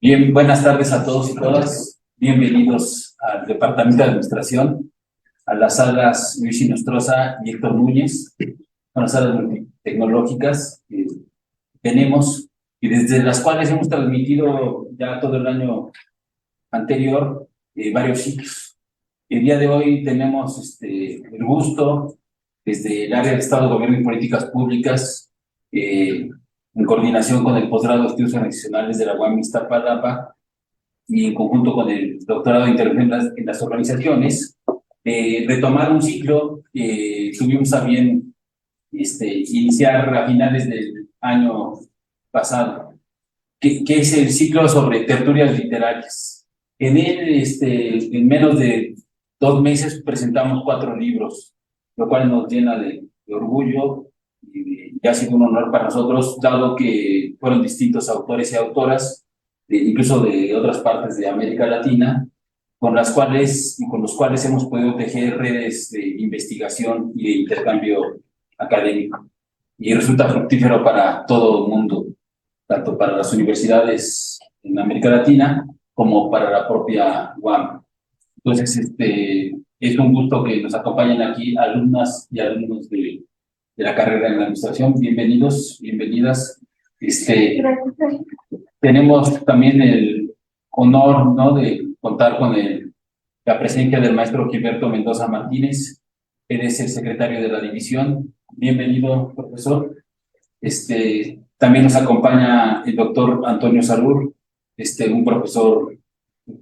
Bien, buenas tardes a todos y todas. Bienvenidos al Departamento de Administración, a las salas Luis Nostroza y Héctor Núñez, a las salas tecnológicas que tenemos y desde las cuales hemos transmitido ya todo el año anterior varios ciclos. El día de hoy tenemos el gusto, desde el área de Estado, Gobierno y Políticas Públicas, en coordinación con el posgrado de Estudios Adicionales de la UAM Iztapalapa, y en conjunto con el doctorado de intervención en las organizaciones, retomar un ciclo que tuvimos a bien iniciar a finales del año pasado, que es el ciclo sobre tertulias literarias. En él, en menos de 2 meses, presentamos 4 libros, lo cual nos llena de orgullo y ha sido un honor para nosotros, dado que fueron distintos autores y autoras, incluso de otras partes de América Latina, con los cuales hemos podido tejer redes de investigación y de intercambio académico. Y resulta fructífero para todo el mundo, tanto para las universidades en América Latina como para la propia UAM. Entonces, es un gusto que nos acompañen aquí alumnas y alumnos de la carrera en la administración. Bienvenidos, bienvenidas. Tenemos también el honor, ¿no?, de contar con la presencia del maestro Gilberto Mendoza Martínez. Él es el secretario de la división. Bienvenido, profesor. También nos acompaña el doctor Antonio Salur, un profesor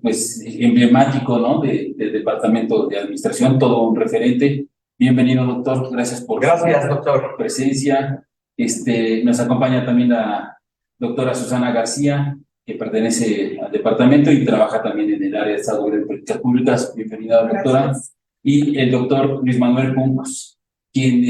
pues emblemático, ¿no?, del Departamento de Administración, todo un referente. Bienvenido, doctor. Gracias por su presencia. Nos acompaña también la doctora Susana García, que pertenece al departamento y trabaja también en el área de Estado de Políticas Públicas. Bienvenida, doctora. Gracias. Y el doctor Luis Manuel Puncos, quien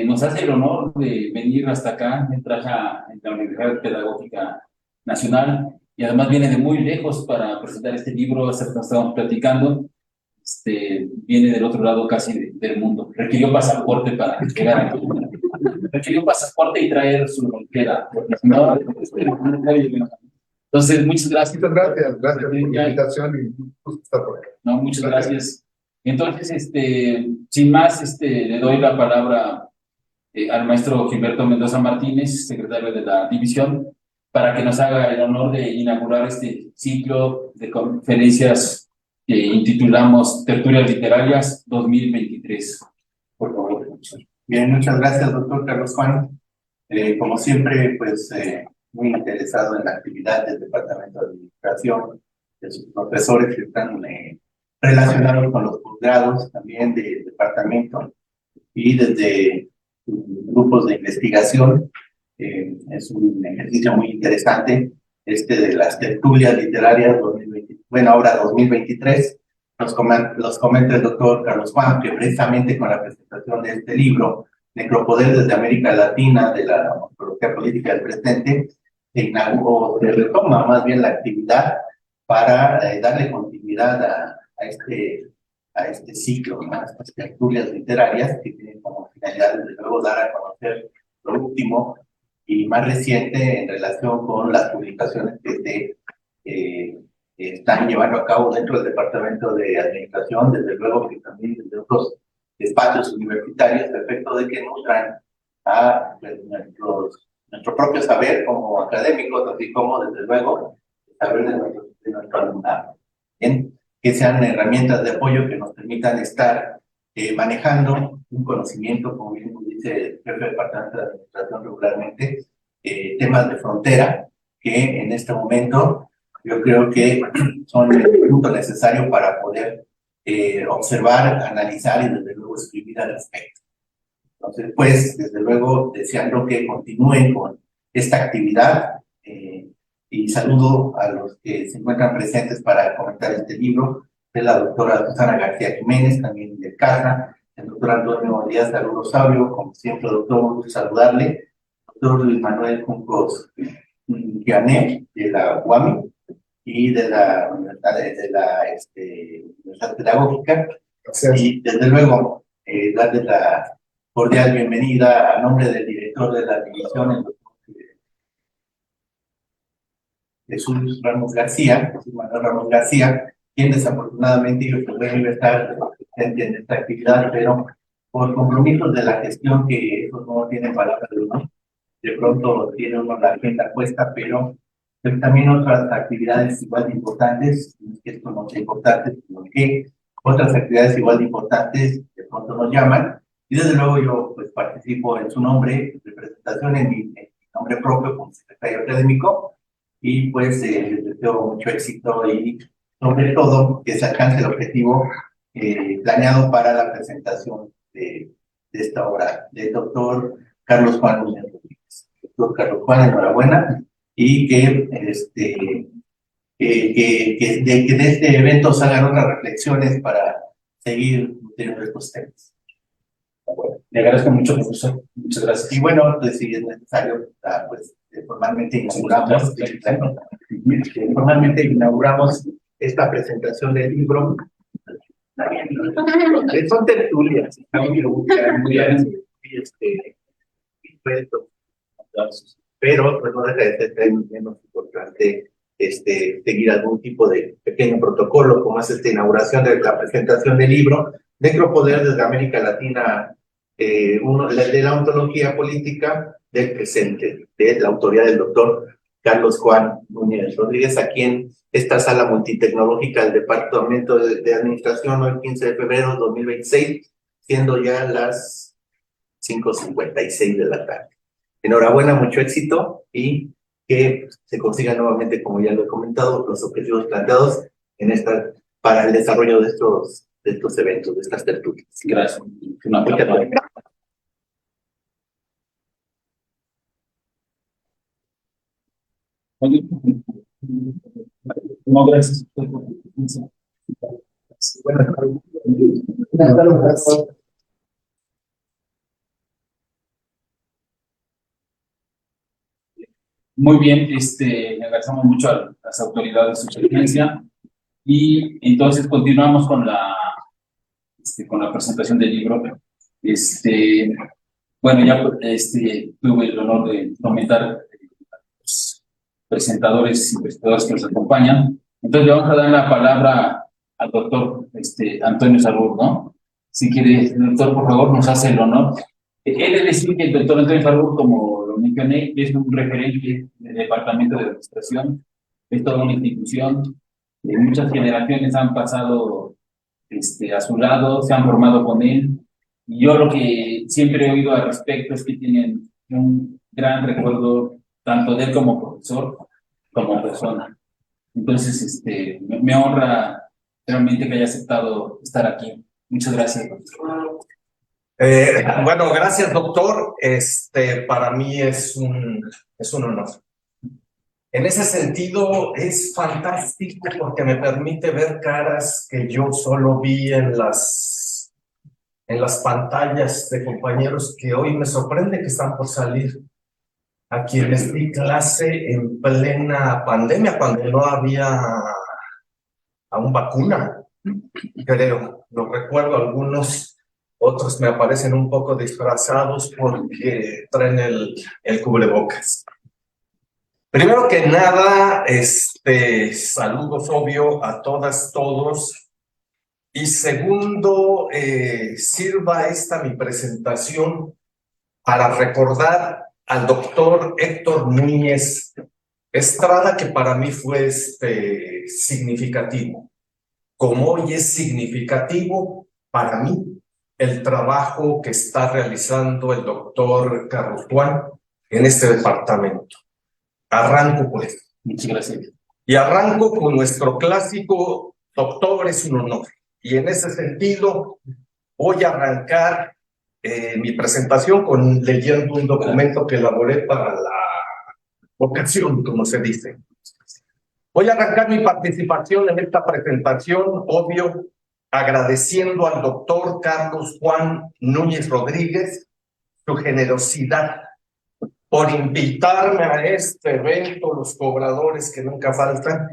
nos hace el honor de venir hasta acá. Él trabaja en la Universidad Pedagógica Nacional y además viene de muy lejos para presentar este libro, hasta que estamos platicando. Viene del otro lado casi del mundo. Requirió pasaporte para llegar aquí. Requirió pasaporte y traer su lonchera. Entonces, muchas gracias. Muchas gracias, gracias por la invitación y gusto estar por aquí. No, muchas gracias. Entonces, sin más, le doy la palabra al maestro Gilberto Mendoza Martínez, secretario de la división, para que nos haga el honor de inaugurar este ciclo de conferencias que intitulamos Tertulias Literarias 2023. Por favor, profesor. Bien, muchas gracias, doctor Carlos Juan. Como siempre, pues muy interesado en la actividad del Departamento de Administración, de sus profesores que están relacionados con los posgrados también del departamento y desde grupos de investigación. Es un ejercicio muy interesante de las tertulias literarias 2020, bueno, ahora 2023. Los comenta el doctor Carlos Juan, que precisamente con la presentación de este libro, Necropoder desde América Latina, de la ontología política del presente, se retoma más bien la actividad para darle continuidad a este ciclo, ¿no?, a estas tertulias literarias que tienen como finalidad, desde luego, dar a conocer lo último y más reciente en relación con las publicaciones que están llevando a cabo dentro del Departamento de Administración, desde luego que también desde otros espacios universitarios, a efecto de que nutran a nuestro propio saber como académicos, así como, desde luego, el saber de nuestro alumnado. Bien, que sean herramientas de apoyo que nos permitan estar manejando un conocimiento, como bien dice el jefe del Departamento de Administración regularmente, temas de frontera, que en este momento yo creo que son el punto necesario para poder observar, analizar y desde luego escribir al respecto. Entonces, pues, desde luego, deseando que continúen con esta actividad y saludo a los que se encuentran presentes para comentar este libro, de la doctora Susana García Jiménez, también del CASA, el doctor Antonio Díaz de Arurosaurio, como siempre, doctor, un gusto saludarle, doctor Luis Manuel Juncos Giané, de la UAMI, y de la Universidad Pedagógica. Gracias. Y desde luego, darles la cordial bienvenida a nombre del director de la división, el doctor Jesús Ramos García, Jesús Manuel Ramos García, quien desafortunadamente yo no iba a estar presente en esta actividad, pero por compromisos de la gestión que esos no tienen palabra de uno, de pronto tiene uno la agenda puesta, pero también otras actividades igual de importantes, no es que esto no sea importante, sino que otras actividades igual de importantes de pronto nos llaman, y desde luego yo pues participo en su nombre, representación en mi nombre propio como secretario académico, y pues les deseo mucho éxito y sobre todo que se alcance el objetivo planeado para la presentación de esta obra del doctor Carlos Juan Núñez Rodríguez. Doctor Carlos Juan, enhorabuena, y que de este evento salgan otras reflexiones para seguir teniendo estos temas. Bueno, le agradezco mucho, profesor. Muchas gracias. Y bueno, pues si es necesario, pues formalmente inauguramos esta presentación del libro. Son tertulias, muy pero pues no deja de ser menos importante seguir algún tipo de pequeño protocolo, como es esta inauguración de la presentación del libro Necropoder desde América Latina, de la ontología política del presente, de la autoría del doctor Carlos Juan Núñez Rodríguez, aquí en esta sala multitecnológica del Departamento de Administración, hoy 15 de febrero de 2026, siendo ya las 5:56 de la tarde. Enhorabuena, mucho éxito y que se consigan nuevamente, como ya lo he comentado, los objetivos planteados para el desarrollo de estos eventos, de estas tertulias. Gracias. Muchas gracias. No, gracias. Buenas tardes. Muy bien, le agradecemos mucho a las autoridades de su presencia y entonces continuamos con la presentación del libro. Bueno, ya tuve el honor de comentar los presentadores y presentadores que nos acompañan. Entonces le vamos a dar la palabra al doctor Antonio Sarbur, ¿no? Si quiere, doctor, por favor, nos hace el honor. He de decir que el doctor Antonio Sarbur, como lo mencioné, es un referente del Departamento de Administración, es toda una institución, muchas generaciones han pasado a su lado, se han formado con él, y yo lo que siempre he oído al respecto es que tienen un gran recuerdo tanto de él como profesor, como persona. Entonces, me honra realmente que haya aceptado estar aquí. Muchas gracias, doctor. Bueno, gracias, doctor. Para mí es un honor. En ese sentido, es fantástico porque me permite ver caras que yo solo vi en las pantallas de compañeros que hoy me sorprende que están por salir, a quienes di clase en plena pandemia, cuando no había aún vacuna, creo. Lo recuerdo, algunos, otros me aparecen un poco disfrazados porque traen el cubrebocas. Primero que nada, saludos obvio a todas, todos. Y segundo, sirva esta mi presentación para recordar al doctor Héctor Núñez Estrada, que para mí fue significativo. Como hoy es significativo para mí el trabajo que está realizando el doctor Carlos Juan en este departamento. Arranco por eso. Muchas gracias. Y arranco con nuestro clásico doctor, es un honor. Y en ese sentido voy a arrancar mi presentación leyendo un documento que elaboré para la ocasión, como se dice. Voy a arrancar mi participación en esta presentación, obvio, agradeciendo al doctor Carlos Juan Núñez Rodríguez su generosidad por invitarme a este evento, los cobradores que nunca faltan,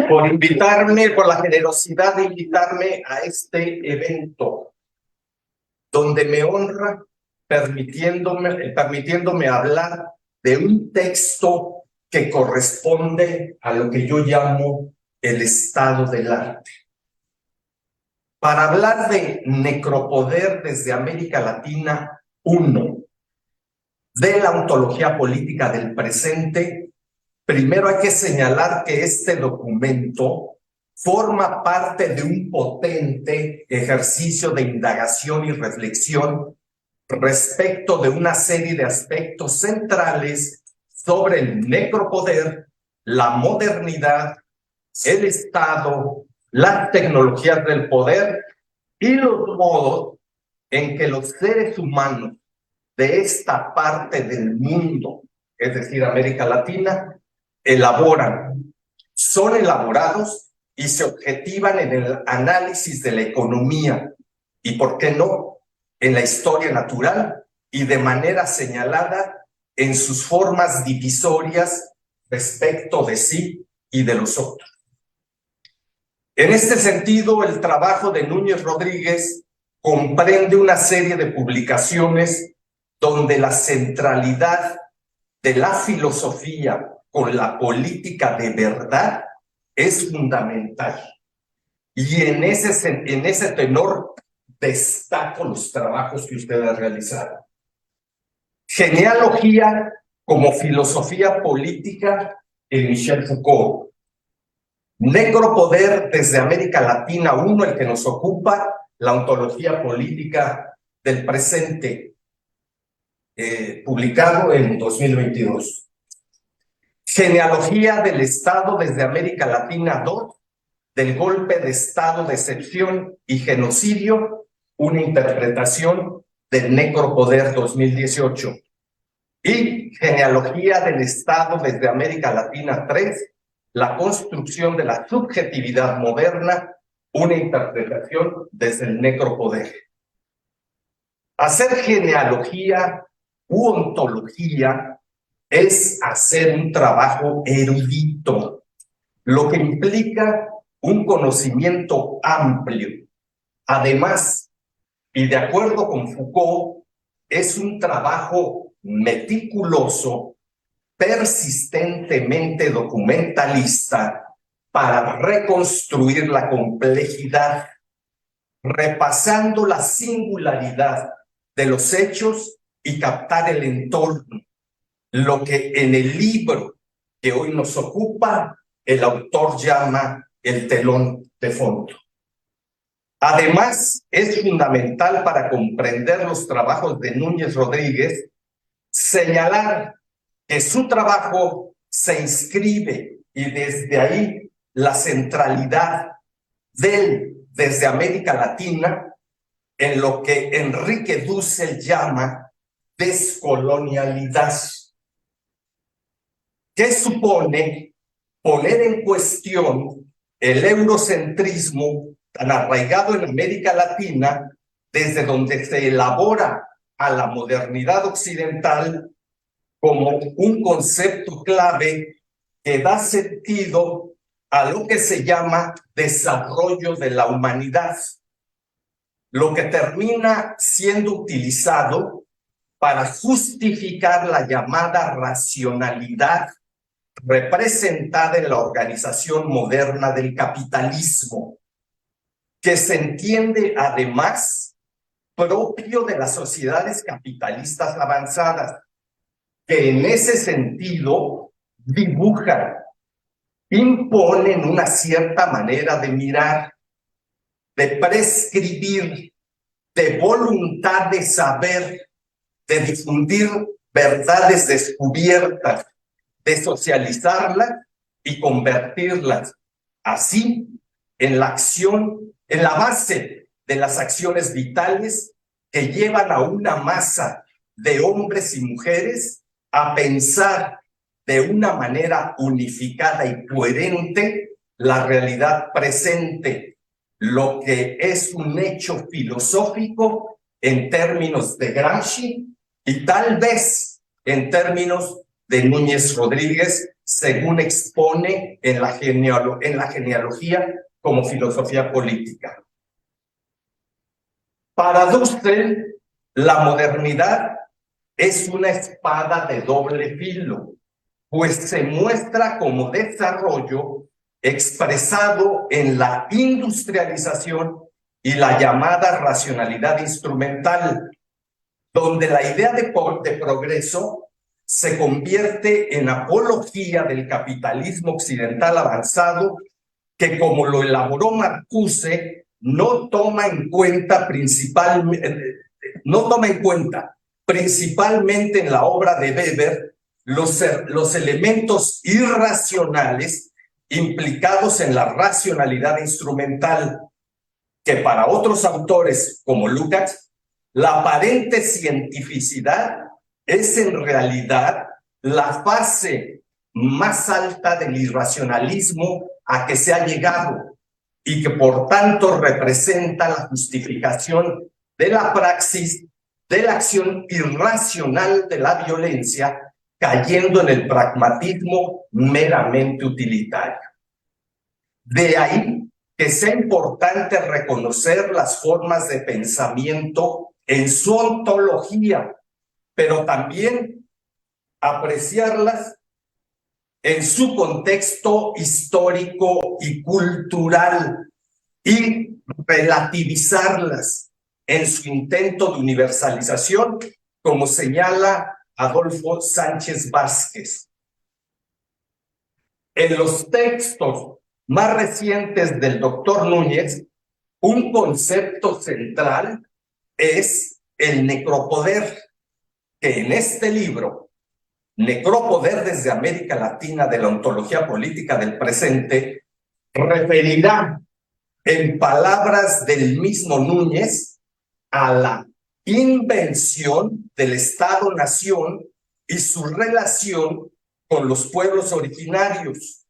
por la generosidad de invitarme a este evento, donde me honra permitiéndome hablar de un texto que corresponde a lo que yo llamo el estado del arte. Para hablar de necropoder desde América Latina, uno, de la ontología política del presente, primero hay que señalar que este documento forma parte de un potente ejercicio de indagación y reflexión respecto de una serie de aspectos centrales sobre el necropoder, la modernidad, el Estado, las tecnologías del poder y los modos en que los seres humanos de esta parte del mundo, es decir, América Latina, son elaborados y se objetivan en el análisis de la economía y, ¿por qué no?, en la historia natural y de manera señalada en sus formas divisorias respecto de sí y de los otros. En este sentido, el trabajo de Núñez Rodríguez comprende una serie de publicaciones donde la centralidad de la filosofía con la política de verdad es fundamental. Y en ese tenor destaco los trabajos que usted ha realizado. Genealogía como filosofía política en Michel Foucault. Necropoder desde América Latina, uno, el que nos ocupa, la ontología política del presente, publicado en 2022. Genealogía del Estado desde América Latina 2, del golpe de Estado de excepción y genocidio, una interpretación del necropoder 2018. Y Genealogía del Estado desde América Latina 3, la construcción de la subjetividad moderna, una interpretación desde el necropoder. Hacer genealogía u ontología es hacer un trabajo erudito, lo que implica un conocimiento amplio. Además, y de acuerdo con Foucault, es un trabajo meticuloso, persistentemente documentalista, para reconstruir la complejidad, repasando la singularidad de los hechos y captar el entorno, lo que en el libro que hoy nos ocupa el autor llama el telón de fondo. Además, es fundamental para comprender los trabajos de Núñez Rodríguez señalar que su trabajo se inscribe y desde ahí la centralidad desde América Latina en lo que Enrique Dussel llama descolonialidad, que supone poner en cuestión el eurocentrismo tan arraigado en América Latina, desde donde se elabora a la modernidad occidental como un concepto clave que da sentido a lo que se llama desarrollo de la humanidad, lo que termina siendo utilizado para justificar la llamada racionalidad representada en la organización moderna del capitalismo, que se entiende además propio de las sociedades capitalistas avanzadas, que en ese sentido dibujan, imponen una cierta manera de mirar, de prescribir, de voluntad de saber, de difundir verdades descubiertas, de socializarlas y convertirlas así en la acción, en la base de las acciones vitales que llevan a una masa de hombres y mujeres a pensar de una manera unificada y coherente la realidad presente, lo que es un hecho filosófico en términos de Gramsci y tal vez en términos de Núñez Rodríguez, según expone en la genealogía como filosofía política. Para Dussel, la modernidad es una espada de doble filo, pues se muestra como desarrollo expresado en la industrialización y la llamada racionalidad instrumental, donde la idea de progreso se convierte en apología del capitalismo occidental avanzado que, como lo elaboró Marcuse, no toma en cuenta principalmente en la obra de Weber los elementos irracionales implicados en la racionalidad instrumental, que para otros autores como Lukács, la aparente cientificidad es en realidad la fase más alta del irracionalismo a que se ha llegado y que por tanto representa la justificación de la praxis de la acción irracional de la violencia, cayendo en el pragmatismo meramente utilitario. De ahí que sea importante reconocer las formas de pensamiento en su ontología, pero también apreciarlas en su contexto histórico y cultural y relativizarlas en su intento de universalización, como señala Adolfo Sánchez Vázquez. En los textos más recientes del doctor Núñez, un concepto central es el necropoder, que en este libro, Necropoder desde América Latina de la ontología política del presente, referirá, en palabras del mismo Núñez, a la invención del Estado-nación y su relación con los pueblos originarios,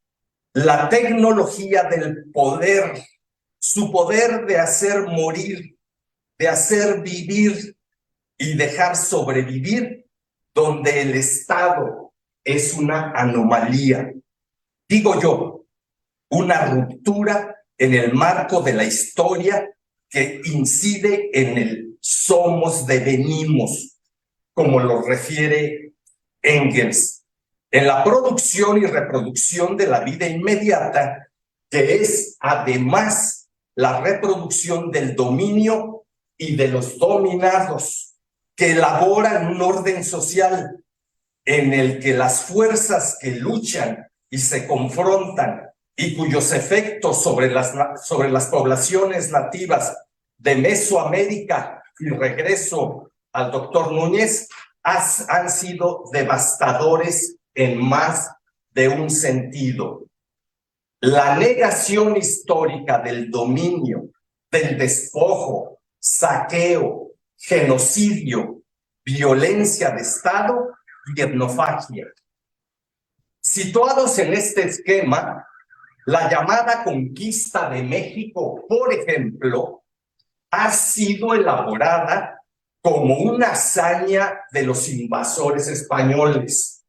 la tecnología del poder, su poder de hacer morir, de hacer vivir y dejar sobrevivir, donde el Estado es una anomalía. Digo yo, una ruptura en el marco de la historia que incide en el somos devenimos, como lo refiere Engels, en la producción y reproducción de la vida inmediata, que es además la reproducción del dominio y de los dominados, que elaboran un orden social en el que las fuerzas que luchan y se confrontan y cuyos efectos sobre las poblaciones nativas de Mesoamérica, y regreso al doctor Núñez, han sido devastadores en más de un sentido. La negación histórica del dominio, del despojo, saqueo, genocidio, violencia de Estado y etnofagia. Situados en este esquema, la llamada conquista de México, por ejemplo, ha sido elaborada como una hazaña de los invasores españoles,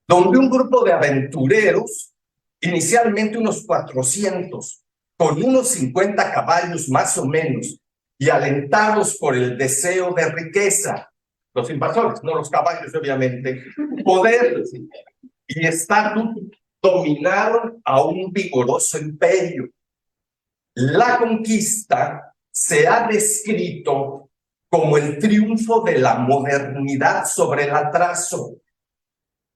donde un grupo de aventureros, inicialmente unos 400, con unos 50 caballos más o menos, y alentados por el deseo de riqueza, los invasores, no los caballos obviamente, poder y estatus, dominaron a un vigoroso imperio. La conquista se ha descrito como el triunfo de la modernidad sobre el atraso,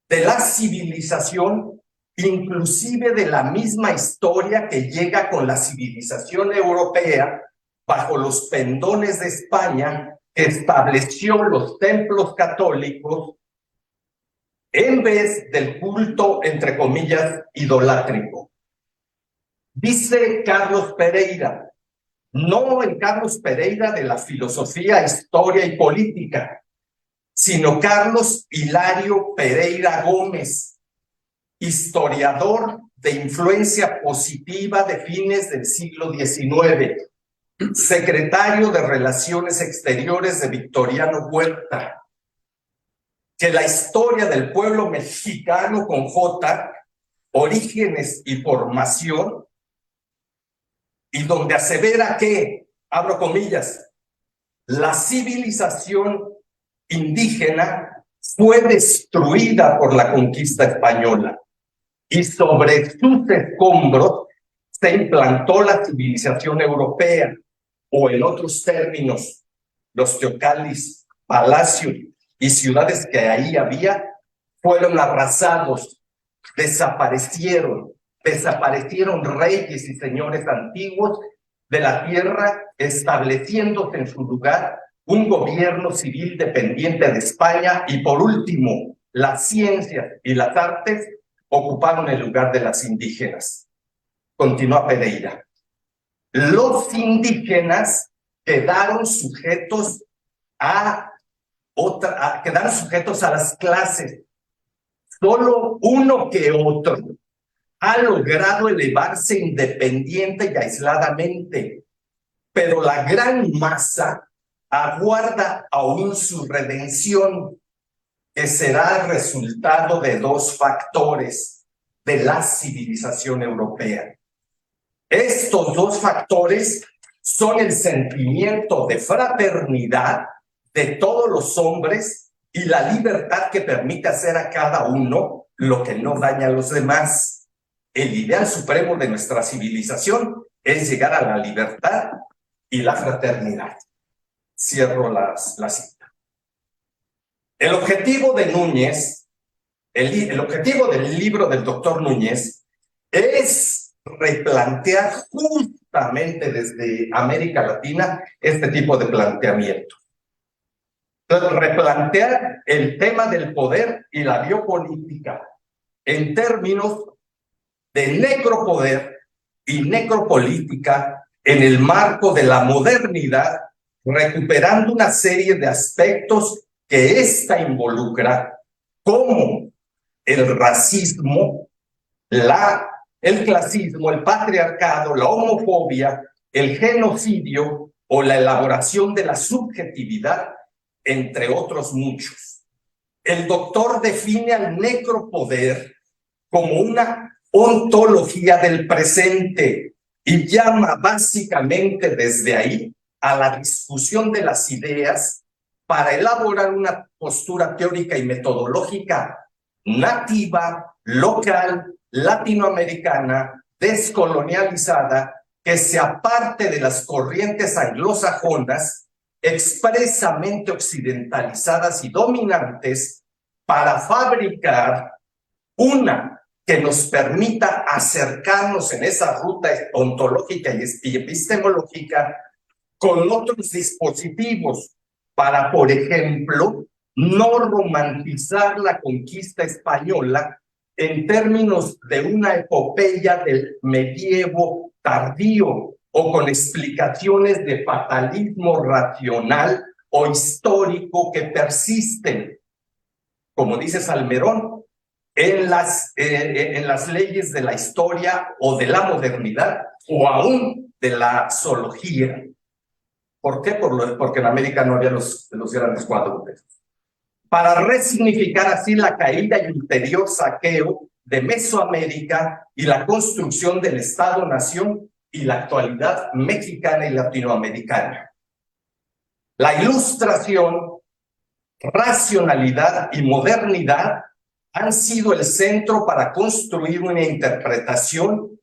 de la civilización, inclusive de la misma historia que llega con la civilización europea bajo los pendones de España, que estableció los templos católicos en vez del culto, entre comillas, idolátrico. Dice Carlos Pereira, no el Carlos Pereira de la filosofía, historia y política, sino Carlos Hilario Pereira Gómez, historiador de influencia positiva de fines del siglo XIX, secretario de Relaciones Exteriores de Victoriano Huerta, que la historia del pueblo mexicano con J, orígenes y formación, y donde asevera que, abro comillas, la civilización indígena fue destruida por la conquista española y sobre sus escombros se implantó la civilización europea, o en otros términos, los teocalis, palacios y ciudades que ahí había fueron arrasados, desaparecieron reyes y señores antiguos de la tierra, estableciéndose en su lugar un gobierno civil dependiente de España, y por último, las ciencias y las artes ocuparon el lugar de las indígenas. Continúa Pereira. Los indígenas quedaron sujetos a las clases. Solo uno que otro ha logrado elevarse independiente y aisladamente, pero la gran masa aguarda aún su redención, que será el resultado de dos factores de la civilización europea. Estos dos factores son el sentimiento de fraternidad de todos los hombres y la libertad que permite hacer a cada uno lo que no daña a los demás. El ideal supremo de nuestra civilización es llegar a la libertad y la fraternidad. Cierro la cita. El objetivo de Núñez, el objetivo del libro del doctor Núñez es replantear justamente desde América Latina este tipo de planteamiento. Replantear el tema del poder y la biopolítica en términos de necropoder y necropolítica en el marco de la modernidad, recuperando una serie de aspectos que ésta involucra, como el racismo, el clasismo, el patriarcado, la homofobia, el genocidio o la elaboración de la subjetividad, entre otros muchos. El doctor define al necropoder como una ontología del presente y llama básicamente desde ahí a la discusión de las ideas para elaborar una postura teórica y metodológica nativa, local, latinoamericana, descolonializada, que se aparte de las corrientes anglosajonas expresamente occidentalizadas y dominantes, para fabricar una que nos permita acercarnos en esa ruta ontológica y epistemológica con otros dispositivos para, por ejemplo, no romantizar la conquista española en términos de una epopeya del medievo tardío o con explicaciones de fatalismo racional o histórico que persisten, como dice Salmerón, en las leyes de la historia o de la modernidad o aún de la zoología. ¿Por qué? Porque en América no había los grandes cuadrúpedos. Para resignificar así la caída y ulterior saqueo de Mesoamérica y la construcción del Estado-Nación y la actualidad mexicana y latinoamericana. La Ilustración, racionalidad y modernidad han sido el centro para construir una interpretación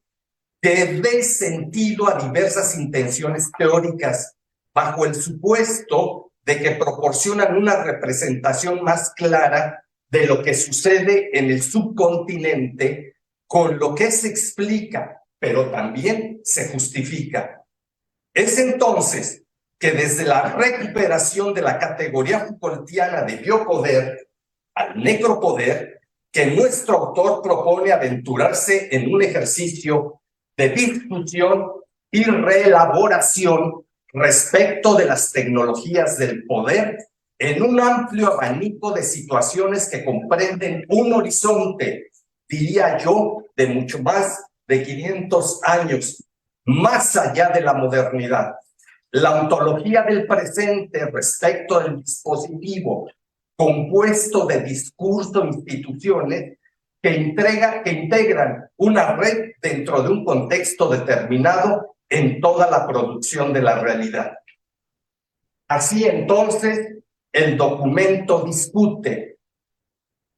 que dé sentido a diversas intenciones teóricas, bajo el supuesto de que proporcionan una representación más clara de lo que sucede en el subcontinente, con lo que se explica, pero también se justifica. Es entonces que desde la recuperación de la categoría Foucaultiana de biopoder al necropoder, que nuestro autor propone aventurarse en un ejercicio de discusión y reelaboración respecto de las tecnologías del poder en un amplio abanico de situaciones que comprenden un horizonte, diría yo, de mucho más de 500 años, más allá de la modernidad. La ontología del presente respecto del dispositivo compuesto de discurso e instituciones que integran una red dentro de un contexto determinado en toda la producción de la realidad. Así entonces, el documento discute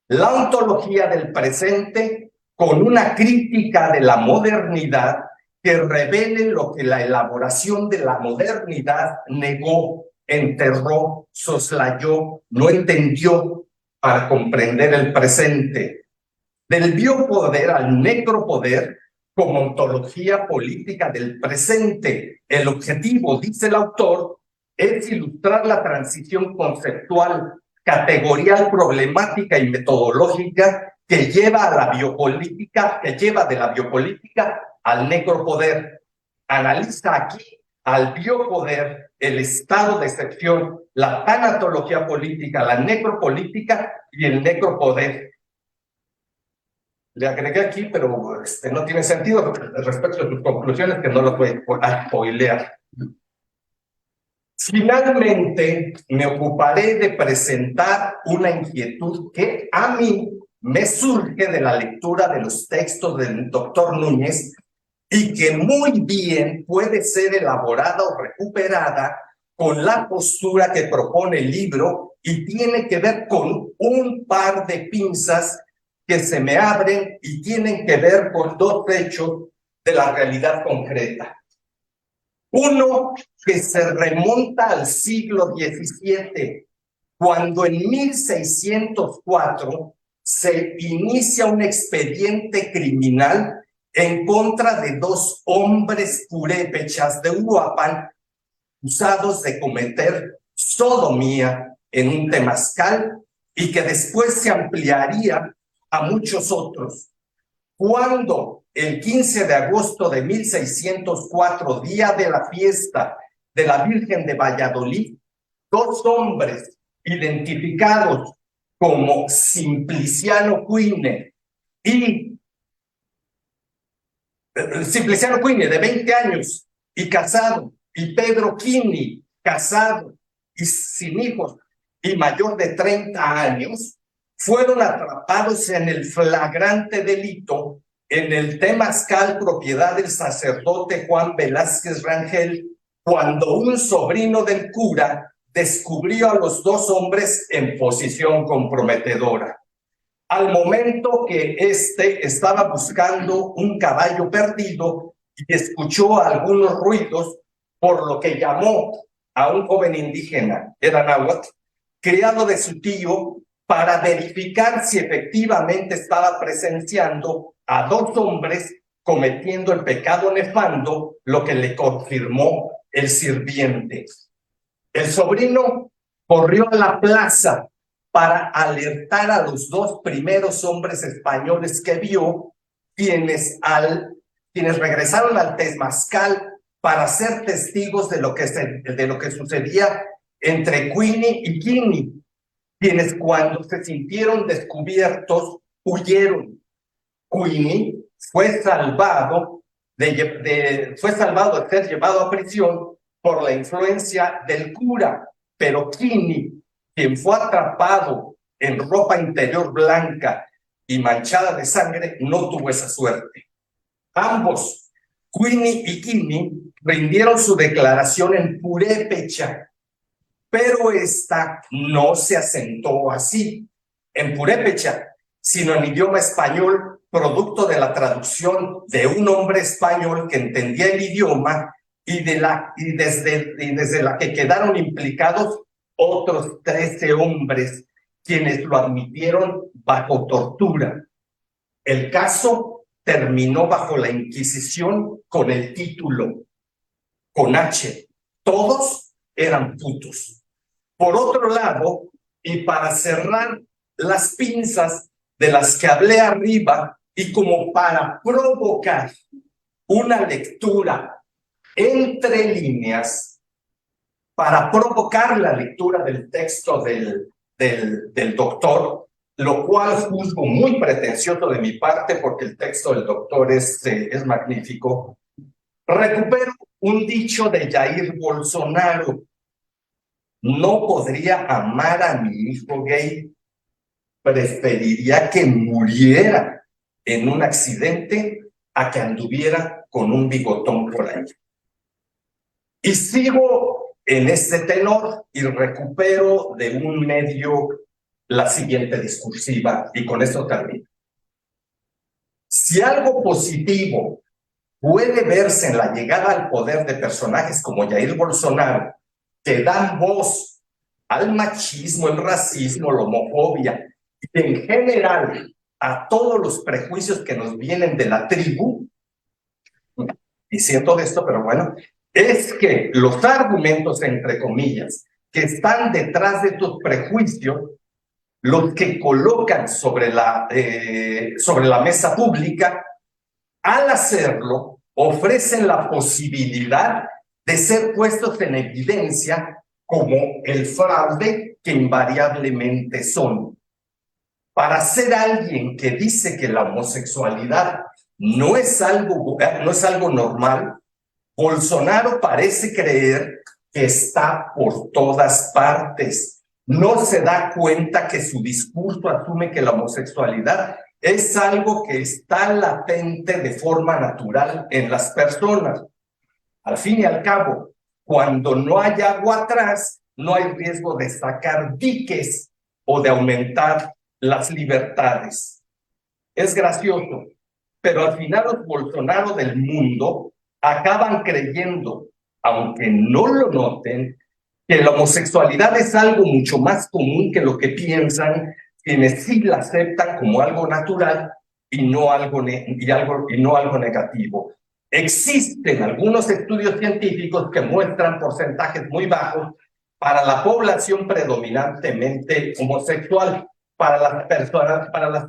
la ontología del presente con una crítica de la modernidad que revele lo que la elaboración de la modernidad negó, enterró, soslayó, no entendió para comprender el presente. Del biopoder al necropoder como ontología política del presente. El objetivo, dice el autor, es ilustrar la transición conceptual, categorial, problemática y metodológica que lleva a la biopolítica, que lleva de la biopolítica al necropoder. Analiza aquí al biopoder, el estado de excepción, la tanatología política, la necropolítica y el necropoder. Le agregué aquí, pero no tiene sentido respecto a sus conclusiones, que no lo voy a spoilear. Finalmente, me ocuparé de presentar una inquietud que a mí me surge de la lectura de los textos del doctor Núñez y que muy bien puede ser elaborada o recuperada con la postura que propone el libro y tiene que ver con un par de pinzas que se me abren y tienen que ver con dos hechos de la realidad concreta. Uno que se remonta al siglo XVII, cuando en 1604 se inicia un expediente criminal en contra de dos hombres purépechas de Uruapan acusados de cometer sodomía en un temazcal y que después se ampliaría a muchos otros. Cuando el 15 de agosto de 1604, día de la fiesta de la Virgen de Valladolid, dos hombres identificados como Simpliciano Cuine de 20 años y casado, y Pedro Quini, casado y sin hijos y mayor de 30 años, fueron atrapados en el flagrante delito en el temazcal propiedad del sacerdote Juan Velázquez Rangel, cuando un sobrino del cura descubrió a los dos hombres en posición comprometedora. Al momento que éste estaba buscando un caballo perdido y escuchó algunos ruidos, por lo que llamó a un joven indígena, era náhuatl, criado de su tío, para verificar si efectivamente estaba presenciando a dos hombres cometiendo el pecado nefando, lo que le confirmó el sirviente. El sobrino corrió a la plaza para alertar a los dos primeros hombres españoles que vio, quienes regresaron al temazcal para ser testigos de lo que sucedía entre Quini y Quini, quienes cuando se sintieron descubiertos huyeron. Quini fue salvado de ser llevado a prisión por la influencia del cura, pero Quini, quien fue atrapado en ropa interior blanca y manchada de sangre, no tuvo esa suerte. Ambos, Quini y Quini, rindieron su declaración en purépecha, pero esta no se asentó así en purépecha, sino en idioma español, producto de la traducción de un hombre español que entendía el idioma y desde la que quedaron implicados otros 13 hombres, quienes lo admitieron bajo tortura. El caso terminó bajo la Inquisición con el título, con H, todos eran putos. Por otro lado, y para cerrar las pinzas de las que hablé arriba, y como para provocar una lectura entre líneas, para provocar la lectura del texto del doctor, lo cual juzgo muy pretencioso de mi parte porque el texto del doctor es magnífico, recupero un dicho de Jair Bolsonaro: no podría amar a mi hijo gay, preferiría que muriera en un accidente a que anduviera con un bigotón por ahí. Y sigo en este tenor y recupero de un medio la siguiente discursiva, y con esto termino. Si algo positivo puede verse en la llegada al poder de personajes como Jair Bolsonaro, que dan voz al machismo, el racismo, la homofobia, y en general a todos los prejuicios que nos vienen de la tribu, diciendo esto, pero bueno, es que los argumentos, entre comillas, que están detrás de tus prejuicios, los que colocan sobre la mesa pública, al hacerlo, ofrecen la posibilidad de ser puestos en evidencia como el fraude que invariablemente son. Para ser alguien que dice que la homosexualidad no es algo normal, Bolsonaro parece creer que está por todas partes. No se da cuenta que su discurso asume que la homosexualidad es algo que está latente de forma natural en las personas. Al fin y al cabo, cuando no hay agua atrás, no hay riesgo de sacar diques o de aumentar las libertades. Es gracioso, pero al final los Bolsonaro del mundo acaban creyendo, aunque no lo noten, que la homosexualidad es algo mucho más común que lo que piensan quienes sí la aceptan como algo natural y no algo negativo. Existen algunos estudios científicos que muestran porcentajes muy bajos para la población predominantemente homosexual. Para las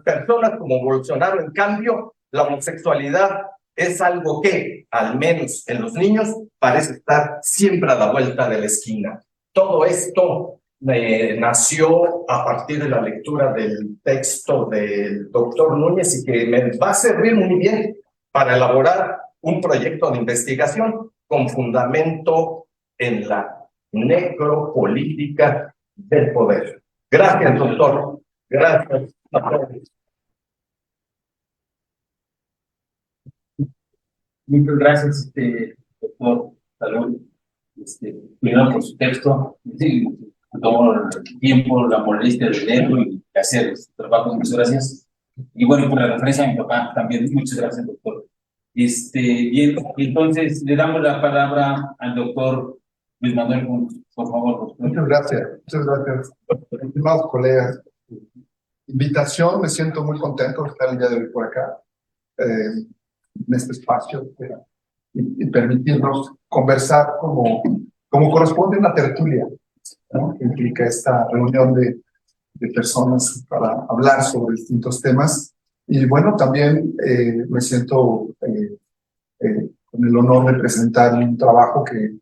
personas como Bolsonaro, en cambio, la homosexualidad es algo que, al menos en los niños, parece estar siempre a la vuelta de la esquina. Todo esto nació a partir de la lectura del texto del doctor Núñez y que me va a servir muy bien para elaborar un proyecto de investigación con fundamento en la necropolítica del poder. Gracias, doctor. Gracias a todos. Muchas gracias, doctor Salud, primero por su texto. Sí, tomó el tiempo, la molestia de leerlo y hacer este trabajo. Muchas gracias. Y bueno, por la referencia a mi papá también. Muchas gracias, doctor. Bien, entonces le damos la palabra al doctor Luis Manuel, por favor, doctor. Muchas gracias, estimados colegas. Invitación, me siento muy contento de estar el día de hoy por acá, en este espacio, y permitirnos conversar como corresponde a una tertulia, ¿no? Que implica esta reunión de personas para hablar sobre distintos temas. Y bueno, también me siento con el honor de presentar un trabajo que,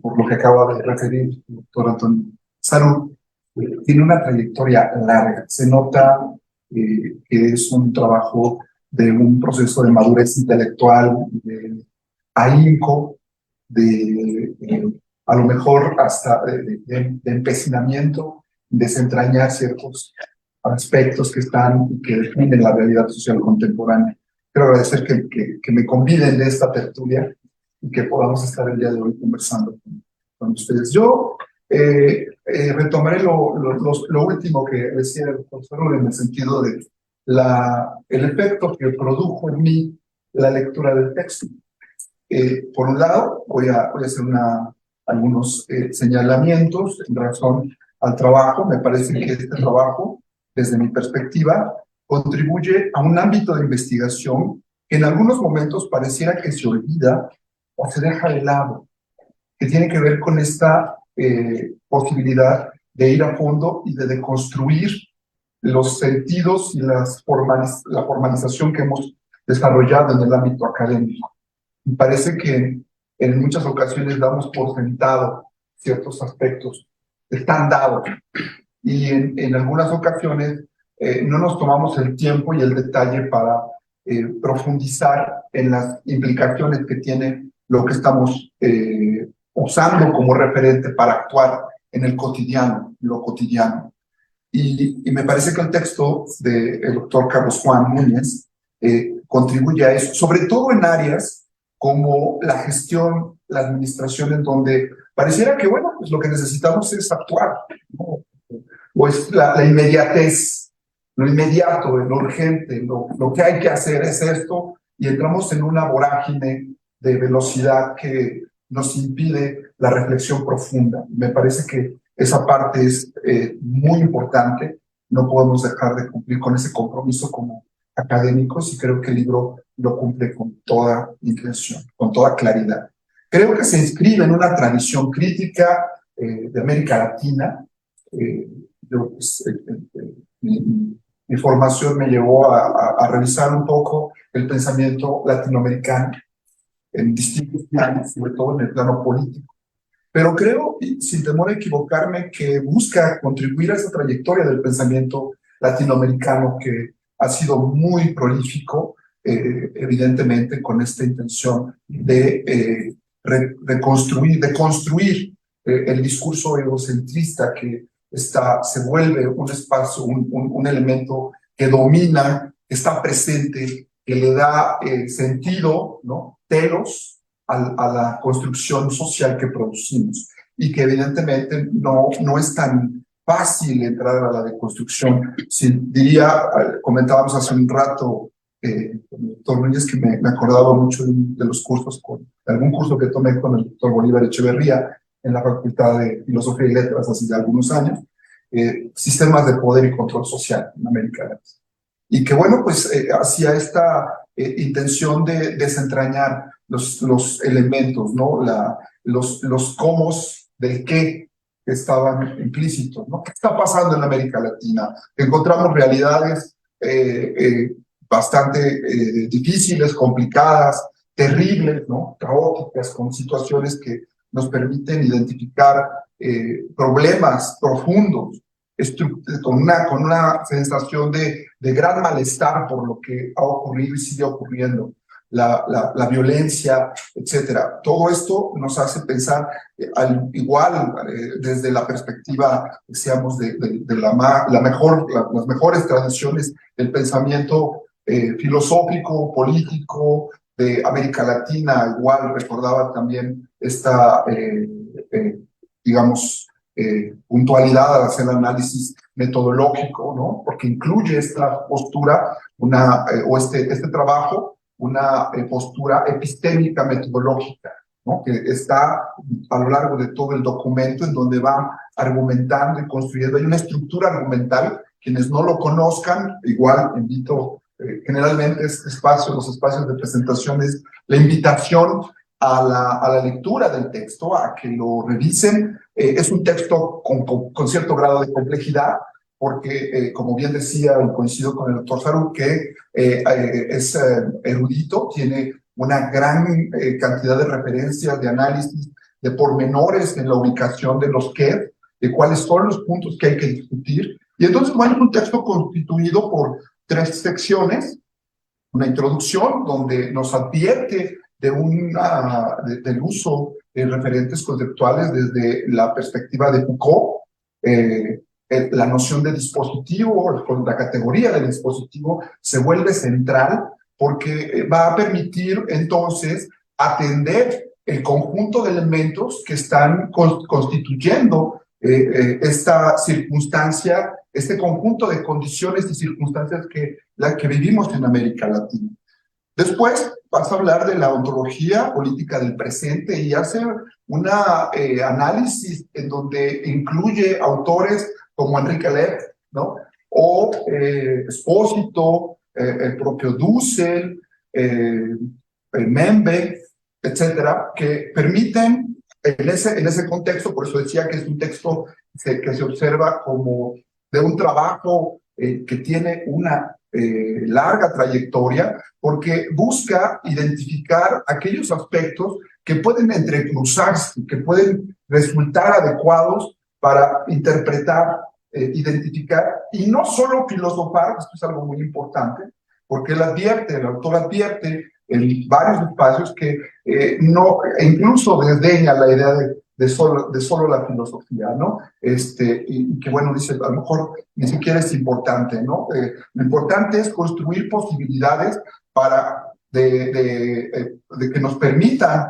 por lo que acaba de referir el doctor Antonio Salud, tiene una trayectoria larga. Se nota que es un trabajo de un proceso de madurez intelectual, de ahínco, a lo mejor hasta de empecinamiento, desentrañar ciertos aspectos que están y que definen la realidad social contemporánea. Quiero agradecer que me conviden de esta tertulia y que podamos estar el día de hoy conversando con ustedes. Yo retomaré lo último que decía el profesor en el sentido de el efecto que produjo en mí la lectura del texto. Por un lado, voy a hacer algunos señalamientos en razón al trabajo. Me parece que este trabajo, desde mi perspectiva, contribuye a un ámbito de investigación que en algunos momentos pareciera que se olvida o se deja de lado, que tiene que ver con esta posibilidad de ir a fondo y de deconstruir los sentidos y la formalización que hemos desarrollado en el ámbito académico. Me parece que en muchas ocasiones damos por sentado ciertos aspectos, están dados, y en algunas ocasiones no nos tomamos el tiempo y el detalle para profundizar en las implicaciones que tiene lo que estamos usando como referente para actuar en el cotidiano, lo cotidiano. Y me parece que el texto del doctor Carlos Juan Núñez contribuye a eso, sobre todo en áreas como la gestión, la administración, en donde pareciera que, bueno, pues lo que necesitamos es actuar, ¿no? o es la inmediatez, lo inmediato, lo urgente, lo que hay que hacer es esto, y entramos en una vorágine de velocidad que nos impide la reflexión profunda. Me parece que esa parte es muy importante, no podemos dejar de cumplir con ese compromiso como académicos, y creo que el libro lo cumple con toda intención, con toda claridad. Creo que se inscribe en una tradición crítica de América Latina. Yo, pues, mi formación me llevó a revisar un poco el pensamiento latinoamericano en distintos planos, sobre todo en el plano político. Pero creo, sin temor a equivocarme, que busca contribuir a esa trayectoria del pensamiento latinoamericano que ha sido muy prolífico, evidentemente con esta intención de construir el discurso egocentrista que se vuelve un espacio, un elemento que domina, que está presente, que le da sentido, ¿no? Telos a la construcción social que producimos, y que evidentemente no es tan fácil entrar a la deconstrucción. Comentábamos hace un rato con el doctor Núñez, que me acordaba mucho de los cursos, de algún curso que tomé con el doctor Bolívar Echeverría en la Facultad de Filosofía y Letras hace ya algunos años, sistemas de poder y control social en América Latina. Y que, bueno, pues hacía esta intención de desentrañar los elementos, ¿no? Los cómo del qué que estaban implícitos, ¿no? ¿Qué está pasando en América Latina? Encontramos realidades bastante difíciles, complicadas, terribles, ¿no? Caóticas, con situaciones que nos permiten identificar problemas profundos, con una sensación de gran malestar por lo que ha ocurrido y sigue ocurriendo, la violencia, etcétera. Todo esto nos hace pensar desde la perspectiva, decíamos, de las mejores tradiciones del pensamiento filosófico, político de América Latina. Igual recordaba también esta, digamos, puntualidad al hacer el análisis metodológico, ¿no? Porque incluye esta postura, este trabajo, una postura epistémica metodológica, ¿no? Que está a lo largo de todo el documento, en donde va argumentando y construyendo. Hay una estructura argumental. Quienes no lo conozcan, igual invito, generalmente los espacios de presentación es la invitación a la lectura del texto, a que lo revisen. Es un texto con cierto grado de complejidad, porque, como bien decía, y coincido con el doctor Saruk, que es erudito, tiene una gran cantidad de referencias, de análisis, de pormenores en la ubicación de los qué, de cuáles son los puntos que hay que discutir. Y entonces, bueno, es un texto constituido por 3 secciones: una introducción donde nos advierte del uso de referentes conceptuales desde la perspectiva de Foucault, la noción de dispositivo, la categoría de dispositivo se vuelve central, porque va a permitir entonces atender el conjunto de elementos que están constituyendo esta circunstancia, este conjunto de condiciones y circunstancias que vivimos en América Latina. Después vas a hablar de la ontología política del presente y hacer un análisis en donde incluye autores como Enrique Left, ¿no? O Espósito, el propio Dussel, Membe, etcétera, que permiten en ese contexto. Por eso decía que es un texto que se observa como de un trabajo que tiene una larga trayectoria, porque busca identificar aquellos aspectos que pueden entrecruzarse, que pueden resultar adecuados para interpretar, identificar, y no solo filosofar. Esto es algo muy importante, porque el autor advierte en varios espacios que incluso desdeña la idea de solo la filosofía, ¿no? Y que, bueno, dice, a lo mejor ni siquiera es importante, ¿no? Lo importante es construir posibilidades de que nos permitan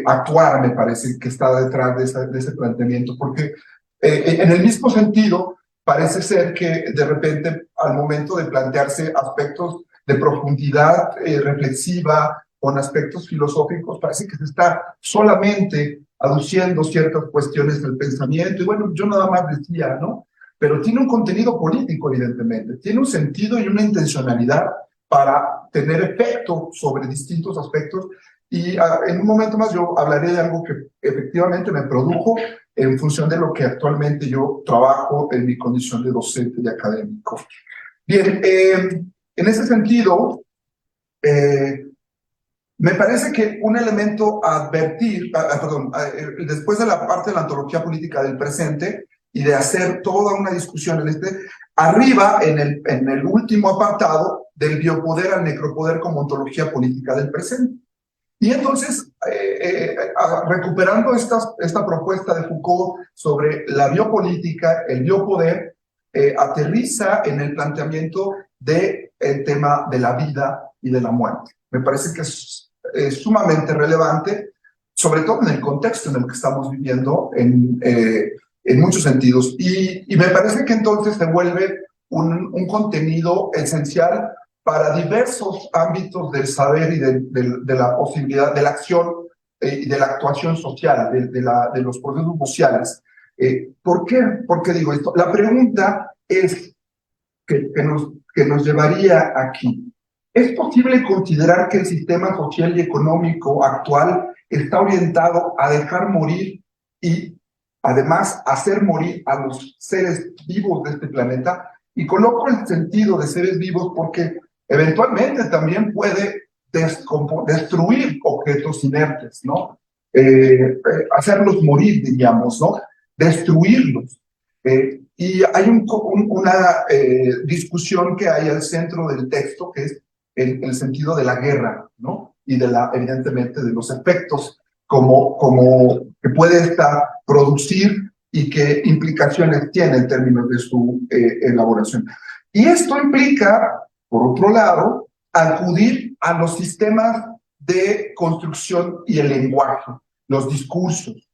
actuar. Me parece que está detrás de ese planteamiento, porque en el mismo sentido parece ser que de repente al momento de plantearse aspectos de profundidad reflexiva con aspectos filosóficos, parece que se está solamente aduciendo ciertas cuestiones del pensamiento. Y bueno, yo nada más decía, ¿no? Pero tiene un contenido político, evidentemente, tiene un sentido y una intencionalidad para tener efecto sobre distintos aspectos. Y en un momento más yo hablaré de algo que efectivamente me produjo en función de lo que actualmente yo trabajo en mi condición de docente y académico. Bien, en ese sentido, me parece que un elemento a advertir, después de la parte de la antología política del presente y de hacer toda una discusión arriba en el último apartado del biopoder al necropoder como ontología política del presente. Y entonces, recuperando esta propuesta de Foucault sobre la biopolítica, el biopoder, aterriza en el planteamiento del tema de la vida y de la muerte. Me parece que es sumamente relevante, sobre todo en el contexto en el que estamos viviendo en muchos sentidos. Y me parece que entonces se vuelve un contenido esencial para diversos ámbitos del saber y de la posibilidad, de la acción y de la actuación social, de los procesos sociales. ¿Por qué? ¿Por qué digo esto? La pregunta es que nos llevaría aquí. ¿Es posible considerar que el sistema social y económico actual está orientado a dejar morir y además hacer morir a los seres vivos de este planeta? Y coloco el sentido de seres vivos porque eventualmente también puede destruir objetos inertes, ¿no? Hacerlos morir, diríamos, ¿no? Destruirlos. Y hay una discusión que hay al centro del texto, que es el sentido de la guerra, ¿no? Y evidentemente, de los efectos que puede producir y qué implicaciones tiene en términos de su elaboración. Y esto implica, por otro lado, acudir a los sistemas de construcción y el lenguaje, los discursos,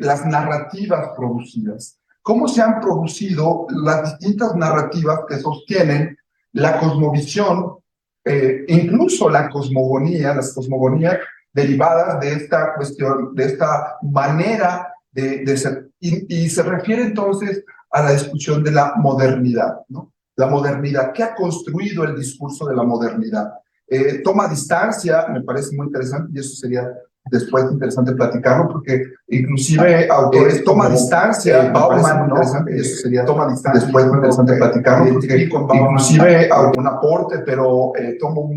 las narrativas producidas. ¿Cómo se han producido las distintas narrativas que sostienen la cosmovisión, incluso las cosmogonías derivadas de esta cuestión, de esta manera de ser? Y se refiere entonces a la discusión de la modernidad, ¿no? La modernidad, ¿qué ha construido el discurso de la modernidad? Toma distancia, me parece muy interesante, y eso sería después interesante platicarlo, porque inclusive autores toma distancia, Bauman, ¿no? Y eso sería toma distancia, después interesante platicarlo, porque inclusive algún aporte, pero tomo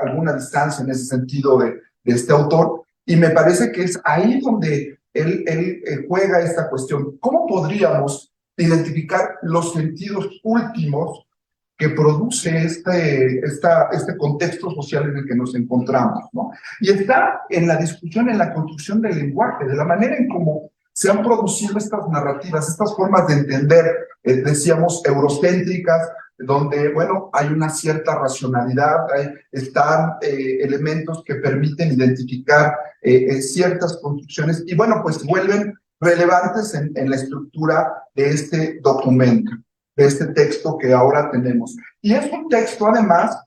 alguna distancia en ese sentido de este autor, y me parece que es ahí donde él juega esta cuestión. ¿Cómo podríamos identificar los sentidos últimos que produce este contexto social en el que nos encontramos, ¿no? Y está en la discusión, en la construcción del lenguaje, de la manera en cómo se han producido estas narrativas, estas formas de entender, decíamos, eurocéntricas, donde, bueno, hay una cierta racionalidad, están elementos que permiten identificar ciertas construcciones y, bueno, pues vuelven relevantes en la estructura de este documento, de este texto que ahora tenemos. Y es un texto, además,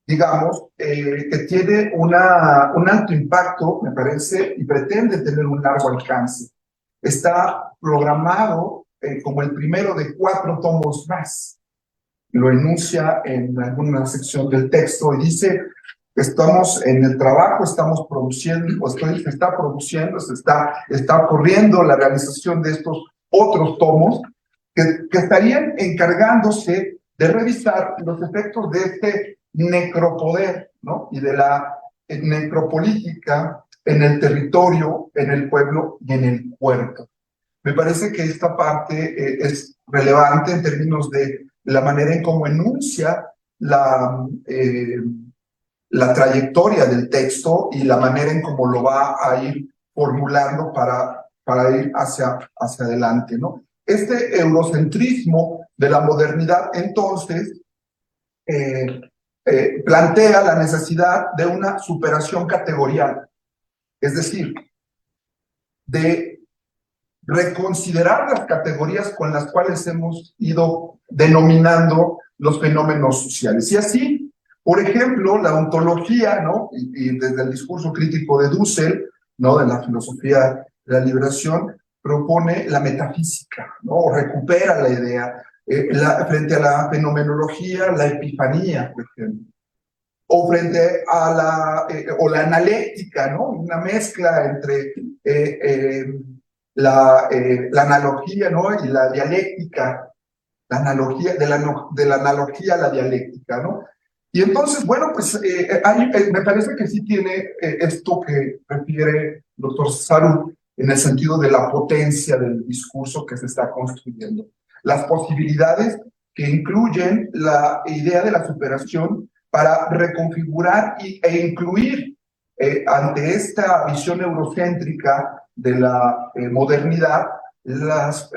digamos, que tiene un alto impacto, me parece, y pretende tener un largo alcance. Está programado como el primero de 4 tomos más. Lo enuncia en alguna sección del texto y dice: estamos en el trabajo, estamos produciendo, se está produciendo, está corriendo la realización de estos otros tomos que estarían encargándose de revisar los efectos de este necropoder, ¿no? Y de la necropolítica en el territorio, en el pueblo y en el cuerpo. Me parece que esta parte es relevante en términos de la manera en cómo enuncia la trayectoria del texto y la manera en cómo lo va a ir formulando para ir hacia adelante, ¿no? Este eurocentrismo de la modernidad, entonces, plantea la necesidad de una superación categorial, es decir, de reconsiderar las categorías con las cuales hemos ido denominando los fenómenos sociales. Y así, por ejemplo, la ontología, ¿no? Y desde el discurso crítico de Dussel, ¿no? De la filosofía de la liberación, propone la metafísica, ¿no? O recupera la idea frente a la fenomenología, la epifanía, por ejemplo. O frente a la analéctica, ¿no? Una mezcla entre la analogía, ¿no? Y la dialéctica, la analogía, de la analogía a la dialéctica, ¿no? Y entonces, bueno, pues me parece que sí tiene esto que refiere el doctor Saru en el sentido de la potencia del discurso que se está construyendo. Las posibilidades que incluyen la idea de la superación para reconfigurar e incluir ante esta visión eurocéntrica de la modernidad las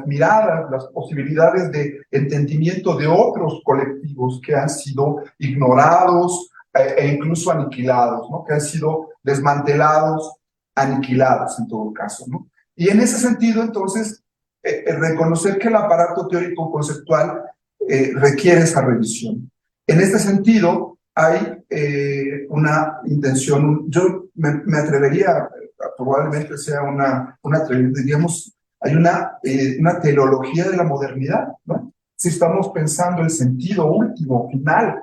miradas, las posibilidades de entendimiento de otros colectivos que han sido ignorados e incluso aniquilados, ¿no? Que han sido desmantelados, aniquilados en todo caso, ¿no? Y en ese sentido, entonces, reconocer que el aparato teórico conceptual requiere esa revisión. En este sentido, hay una intención, yo me atrevería, probablemente sea diríamos, hay una teleología de la modernidad, ¿no? Si estamos pensando el sentido último, final,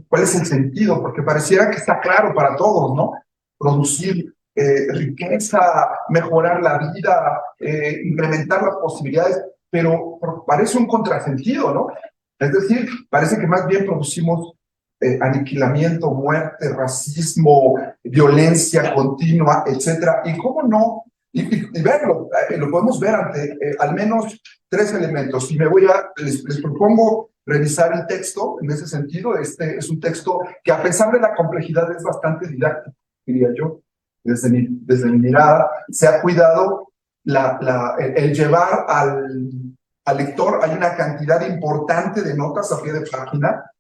¿cuál es el sentido? Porque pareciera que está claro para todos, ¿no? Producir riqueza, mejorar la vida, incrementar las posibilidades, pero parece un contrasentido, ¿no? Es decir, parece que más bien producimos aniquilamiento, muerte, racismo, violencia continua, etcétera. Y cómo no, y verlo, lo podemos ver ante al menos tres elementos. Y les propongo revisar el texto en ese sentido. Este es un texto que, a pesar de la complejidad, es bastante didáctico, diría yo. Desde mi mirada, se ha cuidado el llevar al lector. Hay una cantidad importante de notas a pie de página.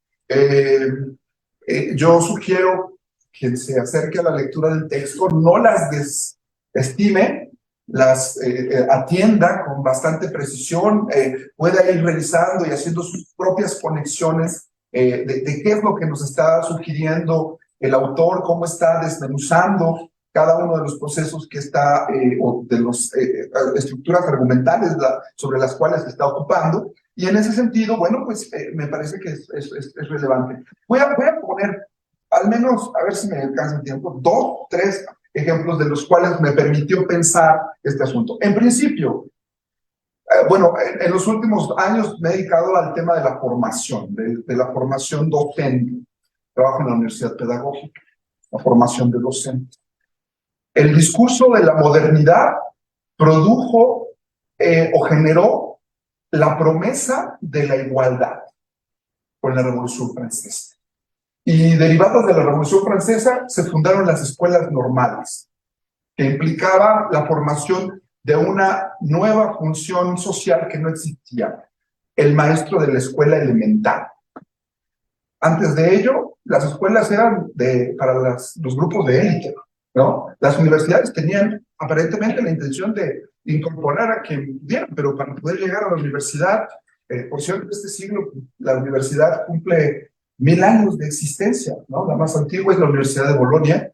Yo sugiero que se acerque a la lectura del texto, no las desestime, las atienda con bastante precisión, pueda ir revisando y haciendo sus propias conexiones de qué es lo que nos está sugiriendo el autor, cómo está desmenuzando cada uno de los procesos que está, o de las estructuras argumentales sobre las cuales se está ocupando. Y en ese sentido, bueno, pues me parece que es relevante. Voy a poner, al menos, a ver si me alcanza el tiempo, 2, 3 ejemplos de los cuales me permitió pensar este asunto. En principio, bueno, en los últimos años me he dedicado al tema de la formación, de la formación docente. Trabajo en la Universidad Pedagógica, la formación de docentes. El discurso de la modernidad produjo o generó la promesa de la igualdad con la Revolución Francesa. Y derivados de la Revolución Francesa se fundaron las escuelas normales, que implicaba la formación de una nueva función social que no existía, el maestro de la escuela elemental. Antes de ello, las escuelas eran para los grupos de élite, ¿no? Las universidades tenían aparentemente la intención de incorporar a quien vieran, pero para poder llegar a la universidad, por cierto, en este siglo la universidad cumple 1000 años de existencia, ¿no? La más antigua es la Universidad de Bolonia,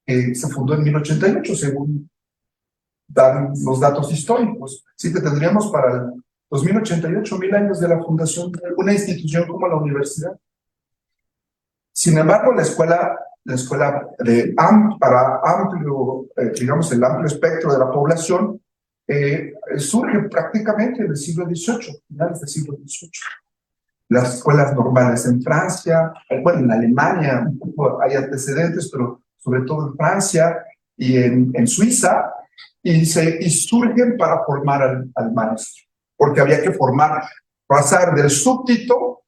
que se fundó en 1088, según dan los datos históricos. Sí que tendríamos para el 2088 1000 años de la fundación de una institución como la universidad. Sin embargo, la escuela para amplio, digamos, el amplio espectro de la población, surge prácticamente en el siglo XVIII, finales del siglo XVIII. Las escuelas normales en Francia, bueno, en Alemania un poco hay antecedentes, pero sobre todo en Francia y en Suiza, y surgen para formar al maestro, porque había que pasar del súbdito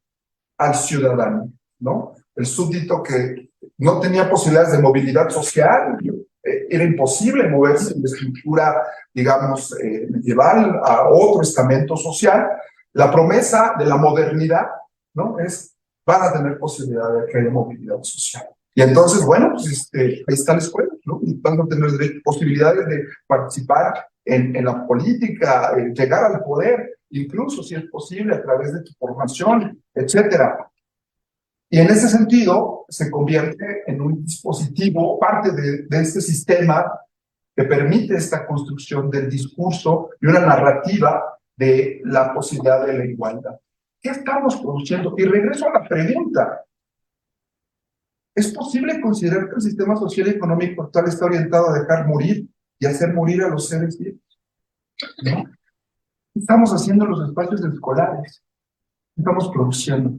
al ciudadano, ¿no? El súbdito que no tenía posibilidades de movilidad social, era imposible moverse en la estructura, digamos, medieval a otro estamento social. La promesa de la modernidad, ¿no? Van a tener posibilidad de que haya movilidad social. Y entonces, bueno, pues ahí está la escuela, ¿no? Y van a tener posibilidades de participar en la política, llegar al poder, incluso si es posible a través de tu formación, etcétera. Y en ese sentido, se convierte en un dispositivo, parte de este sistema que permite esta construcción del discurso y una narrativa de la posibilidad de la igualdad. ¿Qué estamos produciendo? Y regreso a la pregunta. ¿Es posible considerar que el sistema social y económico actual está orientado a dejar morir y hacer morir a los seres vivos? ¿No? ¿Qué estamos haciendo en los espacios escolares? ¿Qué estamos produciendo?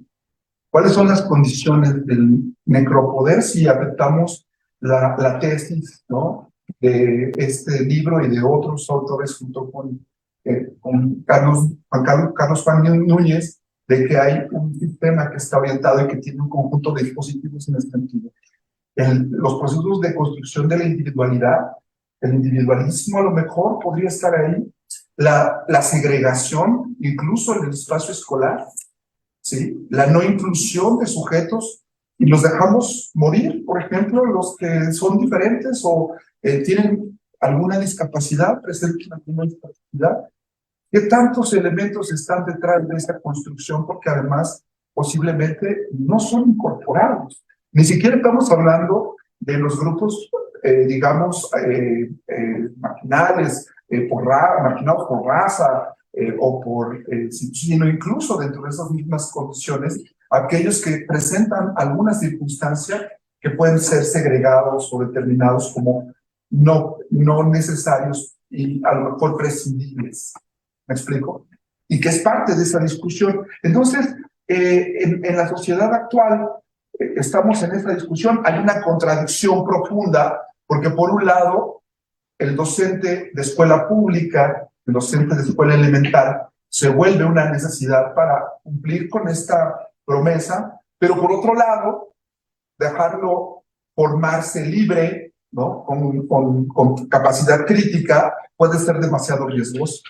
¿Cuáles son las condiciones del necropoder si aceptamos la tesis, ¿no?, de este libro y de otros autores junto con Carlos Juan Núñez, de que hay un sistema que está orientado y que tiene un conjunto de dispositivos en este sentido? Los procesos de construcción de la individualidad, el individualismo a lo mejor podría estar ahí, la segregación incluso en el espacio escolar, ¿sí? La no inclusión de sujetos y los dejamos morir, por ejemplo, los que son diferentes o tienen alguna discapacidad, presentan alguna discapacidad. ¿Qué tantos elementos están detrás de esa construcción? Porque además posiblemente no son incorporados. Ni siquiera estamos hablando de los grupos, digamos, marginales, marginados por raza, o por sino incluso dentro de esas mismas condiciones, aquellos que presentan alguna circunstancia que pueden ser segregados o determinados como no necesarios y a lo mejor prescindibles. ¿Me explico? Y que es parte de esa discusión. Entonces, en la sociedad actual, estamos en esta discusión, hay una contradicción profunda, porque por un lado, el docente de escuela pública, el docente de escuela elemental, se vuelve una necesidad para cumplir con esta promesa, pero por otro lado, dejarlo formarse libre, ¿no?, con capacidad crítica, puede ser demasiado riesgoso.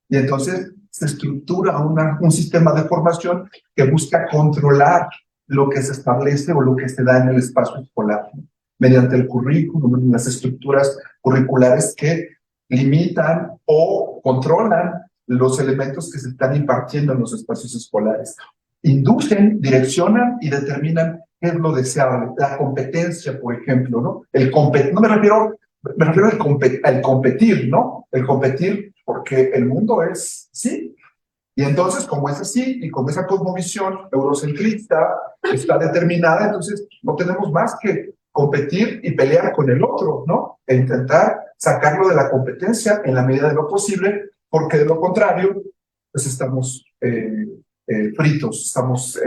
Y entonces se estructura un sistema de formación que busca controlar lo que se establece o lo que se da en el espacio escolar, ¿no?, mediante el currículum, las estructuras curriculares que limitan o controlan los elementos que se están impartiendo en los espacios escolares. Inducen, direccionan y determinan qué es lo deseable. La competencia, por ejemplo, ¿no? No me refiero al competir, ¿no? El competir porque el mundo es así. Y entonces, como es así, y como esa cosmovisión eurocentrista está determinada, entonces no tenemos más que competir y pelear con el otro, ¿no? E intentar sacarlo de la competencia en la medida de lo posible, porque de lo contrario, pues estamos fritos, estamos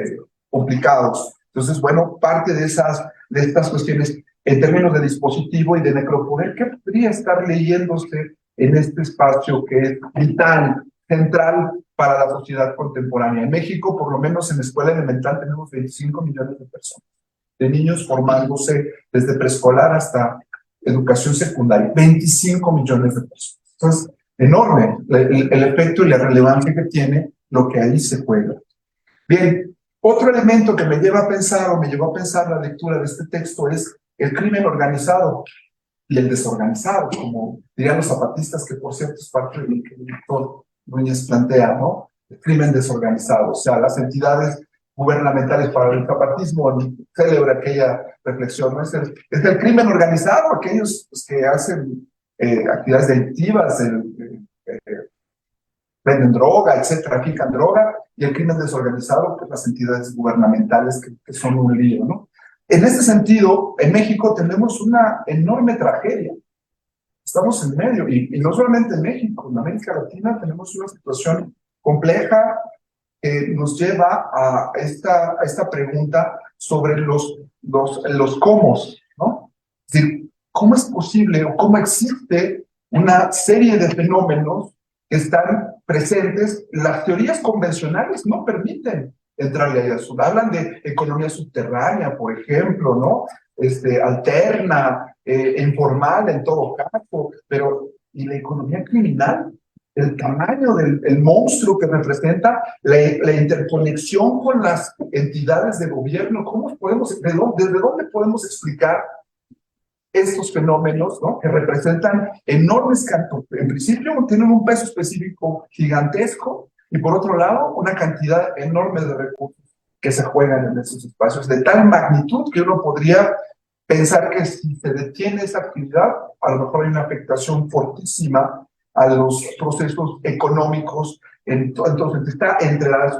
complicados. Entonces, bueno, parte de estas cuestiones en términos de dispositivo y de necropoder, ¿qué podría estar leyéndose en este espacio que es vital, central para la sociedad contemporánea? En México, por lo menos en la escuela elemental, tenemos 25 millones de personas, de niños formándose desde preescolar hasta educación secundaria, 25 millones de personas. Entonces, enorme el efecto y la relevancia que tiene lo que ahí se juega. Bien, otro elemento que me lleva a pensar, o me llevó a pensar la lectura de este texto, es el crimen organizado y el desorganizado, como dirían los zapatistas, que por cierto es parte de lo que el doctor Núñez plantea, ¿no? El crimen desorganizado, o sea, las entidades gubernamentales para el zapatismo celebra aquella reflexión, ¿no? Es el crimen organizado, aquellos pues, que hacen actividades delictivas, venden droga, etcétera, trafican droga, y el crimen desorganizado, pues las entidades gubernamentales que son un lío, ¿no? En este sentido, en México tenemos una enorme tragedia. Estamos en medio, y no solamente en México, en América Latina tenemos una situación compleja que nos lleva a esta pregunta sobre los cómo, ¿no? Es decir, ¿cómo es posible o cómo existe una serie de fenómenos que están presentes? Las teorías convencionales no permiten entrarle a eso. Hablan de economía subterránea, por ejemplo, ¿no? Alterna, informal en todo caso, pero ¿y la economía criminal? el tamaño del el monstruo que representa, la interconexión con las entidades de gobierno, ¿cómo podemos, desde dónde podemos explicar estos fenómenos, ¿no? Que representan enormes cantos? En principio tienen un peso específico gigantesco y por otro lado una cantidad enorme de recursos que se juegan en esos espacios, de tal magnitud que uno podría pensar que si se detiene esa actividad, a lo mejor hay una afectación fortísima a los procesos económicos. Entonces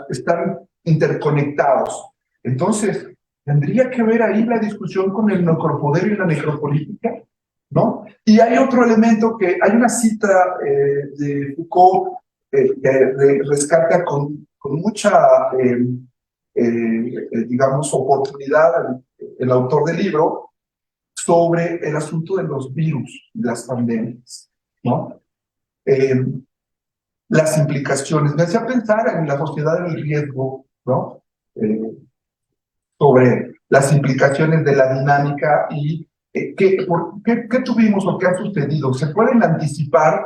están interconectados. Entonces, tendría que ver ahí la discusión con el necropoder y la necropolítica, ¿no? Y hay otro elemento que hay una cita de Foucault que rescata con mucha, digamos, oportunidad el autor del libro sobre el asunto de los virus y las pandemias, ¿no? Las implicaciones. Me hacía pensar en la sociedad del riesgo, ¿no? Sobre las implicaciones de la dinámica y qué tuvimos o qué ha sucedido. Se pueden anticipar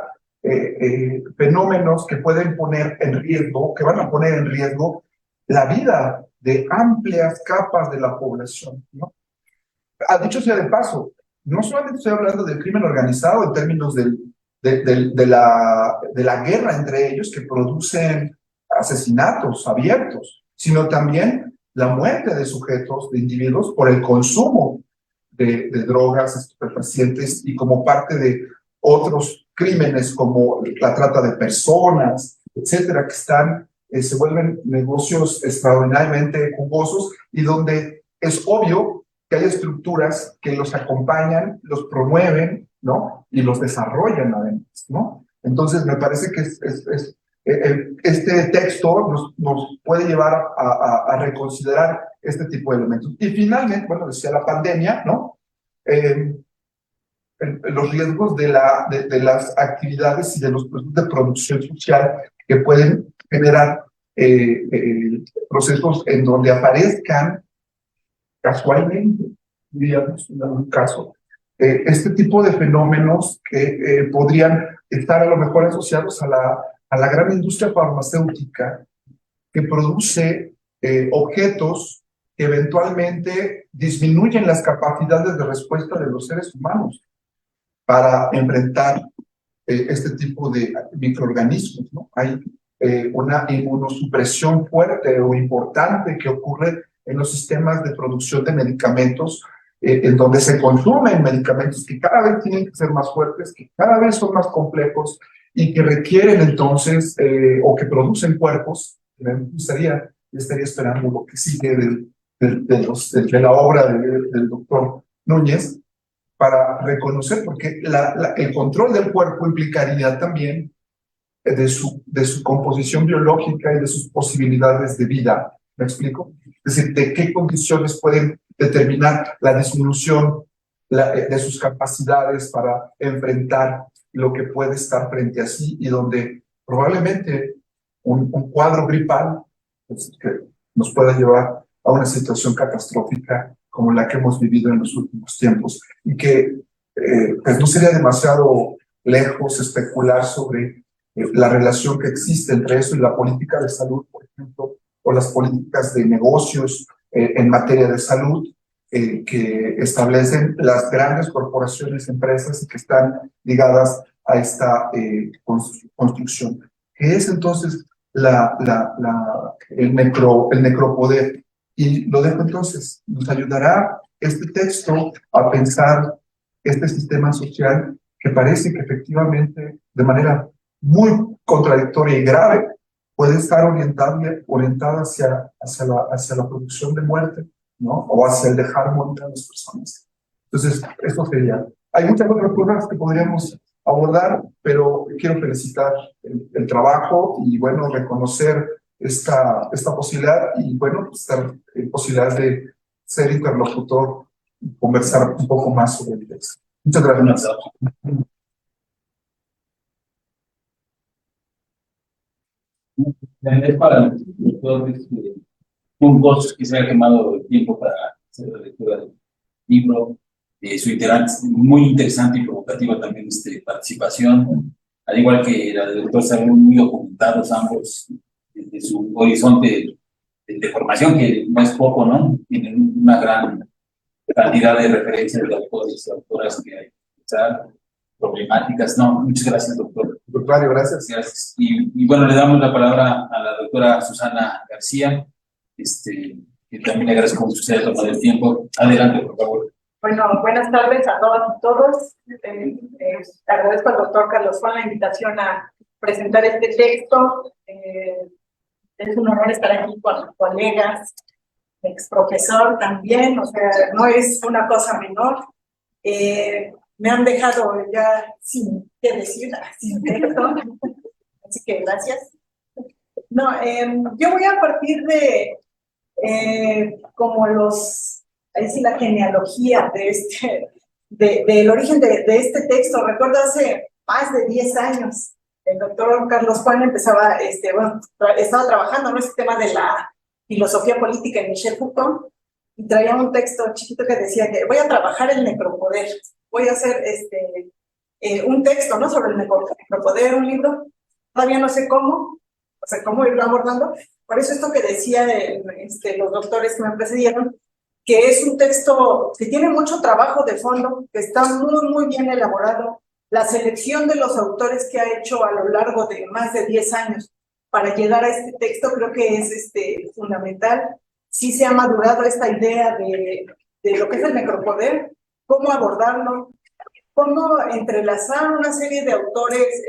fenómenos que pueden poner en riesgo, que van a poner en riesgo la vida de amplias capas de la población, ¿no? Dicho sea de paso, no solamente estoy hablando del crimen organizado en términos de la guerra entre ellos que producen asesinatos abiertos, sino también la muerte de sujetos, de individuos, por el consumo de drogas estupefacientes y como parte de otros crímenes como la trata de personas, etcétera, que se vuelven negocios extraordinariamente jugosos y donde es obvio que hay estructuras que los acompañan, los promueven, ¿no? Y los desarrollan además, ¿no? Entonces me parece que este texto nos puede llevar a reconsiderar este tipo de elementos. Y finalmente, bueno, decía la pandemia, ¿no? Los riesgos de las actividades y de los procesos de producción social que pueden generar procesos en donde aparezcan casualmente, diríamos, en algún caso, este tipo de fenómenos que podrían estar a lo mejor asociados a la gran industria farmacéutica que produce objetos que eventualmente disminuyen las capacidades de respuesta de los seres humanos para enfrentar este tipo de microorganismos, ¿no? Hay una inmunosupresión fuerte o importante que ocurre en los sistemas de producción de medicamentos, en donde se consumen medicamentos que cada vez tienen que ser más fuertes, que cada vez son más complejos y que requieren entonces, o que producen cuerpos. Me estaría esperando lo que sigue de la obra del doctor Núñez para reconocer, porque el control del cuerpo implicaría también de su composición biológica y de sus posibilidades de vida. ¿Me explico? Es decir, de qué condiciones pueden determinar la disminución de sus capacidades para enfrentar lo que puede estar frente a sí y donde probablemente un cuadro gripal pues, que nos pueda llevar a una situación catastrófica como la que hemos vivido en los últimos tiempos y que pues no sería demasiado lejos especular sobre la relación que existe entre eso y la política de salud, por ejemplo, o las políticas de negocios en materia de salud que establecen las grandes corporaciones, empresas y que están ligadas a esta construcción. ¿Qué es entonces el necropoder? Y lo dejo entonces, nos ayudará este texto a pensar este sistema social que parece que efectivamente de manera muy contradictoria y grave puede estar orientada hacia la producción de muerte, ¿no? O hacia el dejar morir a las personas. Entonces, esto sería. Hay muchas otras cosas que podríamos abordar, pero quiero felicitar el trabajo y, bueno, reconocer esta posibilidad y, bueno, esta posibilidad de ser interlocutor y conversar un poco más sobre el texto. Muchas gracias. Es para los lectores puntos que se ha quemado el tiempo para hacer la lectura del libro, su muy interesante y provocativa también participación. al igual que la del doctor Saúl, muy documentados ambos desde su horizonte de formación, que no es poco, ¿no? Tienen una gran cantidad de referencias de autores y autoras que hay que escuchar, problemáticas. No, muchas gracias, doctor. Contrario, gracias. Gracias. Y bueno, le damos la palabra a la doctora Susana García, que también le agradezco mucho que se haya tomado el tiempo. Adelante, por favor. Bueno, buenas tardes a todas y todos. Agradezco al doctor Carlos Juan la invitación a presentar este texto. Es un honor estar aquí con colegas, ex profesor también, o sea, no es una cosa menor. Me han dejado ya sin qué decir, sin texto, así que gracias. No, yo voy a partir de como ahí sí la genealogía del origen de este texto. Recuerdo hace más de 10 años, el doctor Carlos Juan empezaba, estaba trabajando en el tema de la filosofía política en Michel Foucault, y traía un texto chiquito que decía que voy a trabajar el necropoder, voy a hacer un texto, ¿no?, sobre el necropoder, un libro, todavía no sé cómo, o sea, cómo irlo abordando. Por eso esto que decía los doctores que me precedieron, que es un texto que tiene mucho trabajo de fondo, que está muy, muy bien elaborado. La selección de los autores que ha hecho a lo largo de más de 10 años para llegar a este texto creo que es fundamental. Sí se ha madurado esta idea de lo que es el necropoder, cómo abordarlo, cómo entrelazar una serie de autores,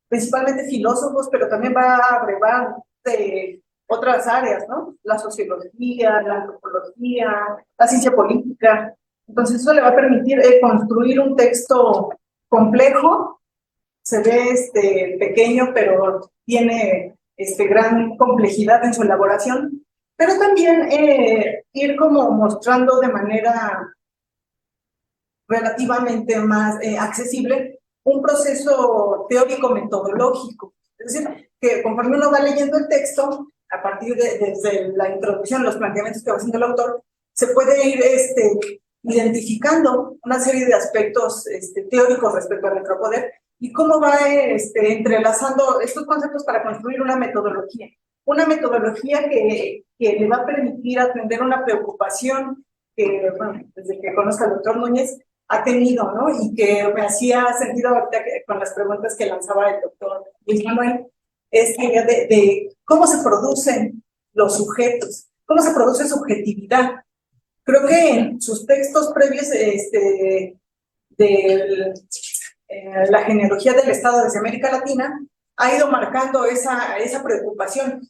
principalmente filósofos, pero también va a abrevar de otras áreas, ¿no? La sociología, la antropología, la ciencia política. Entonces eso le va a permitir construir un texto complejo. Se ve pequeño, pero tiene gran complejidad en su elaboración, pero también ir como mostrando de manera relativamente más accesible un proceso teórico-metodológico. Es decir, que conforme uno va leyendo el texto, a partir desde la introducción, los planteamientos que va haciendo el autor, se puede ir identificando una serie de aspectos teóricos respecto al necropoder y cómo va entrelazando estos conceptos para construir una metodología. Una metodología que le va a permitir atender una preocupación que, bueno, desde que conozco al doctor Núñez, ha tenido, ¿no? Y que me hacía sentido ahorita con las preguntas que lanzaba el doctor Luis Manuel, esta idea de cómo se producen los sujetos, cómo se produce subjetividad. Creo que en sus textos previos de la genealogía del Estado desde América Latina, ha ido marcando esa preocupación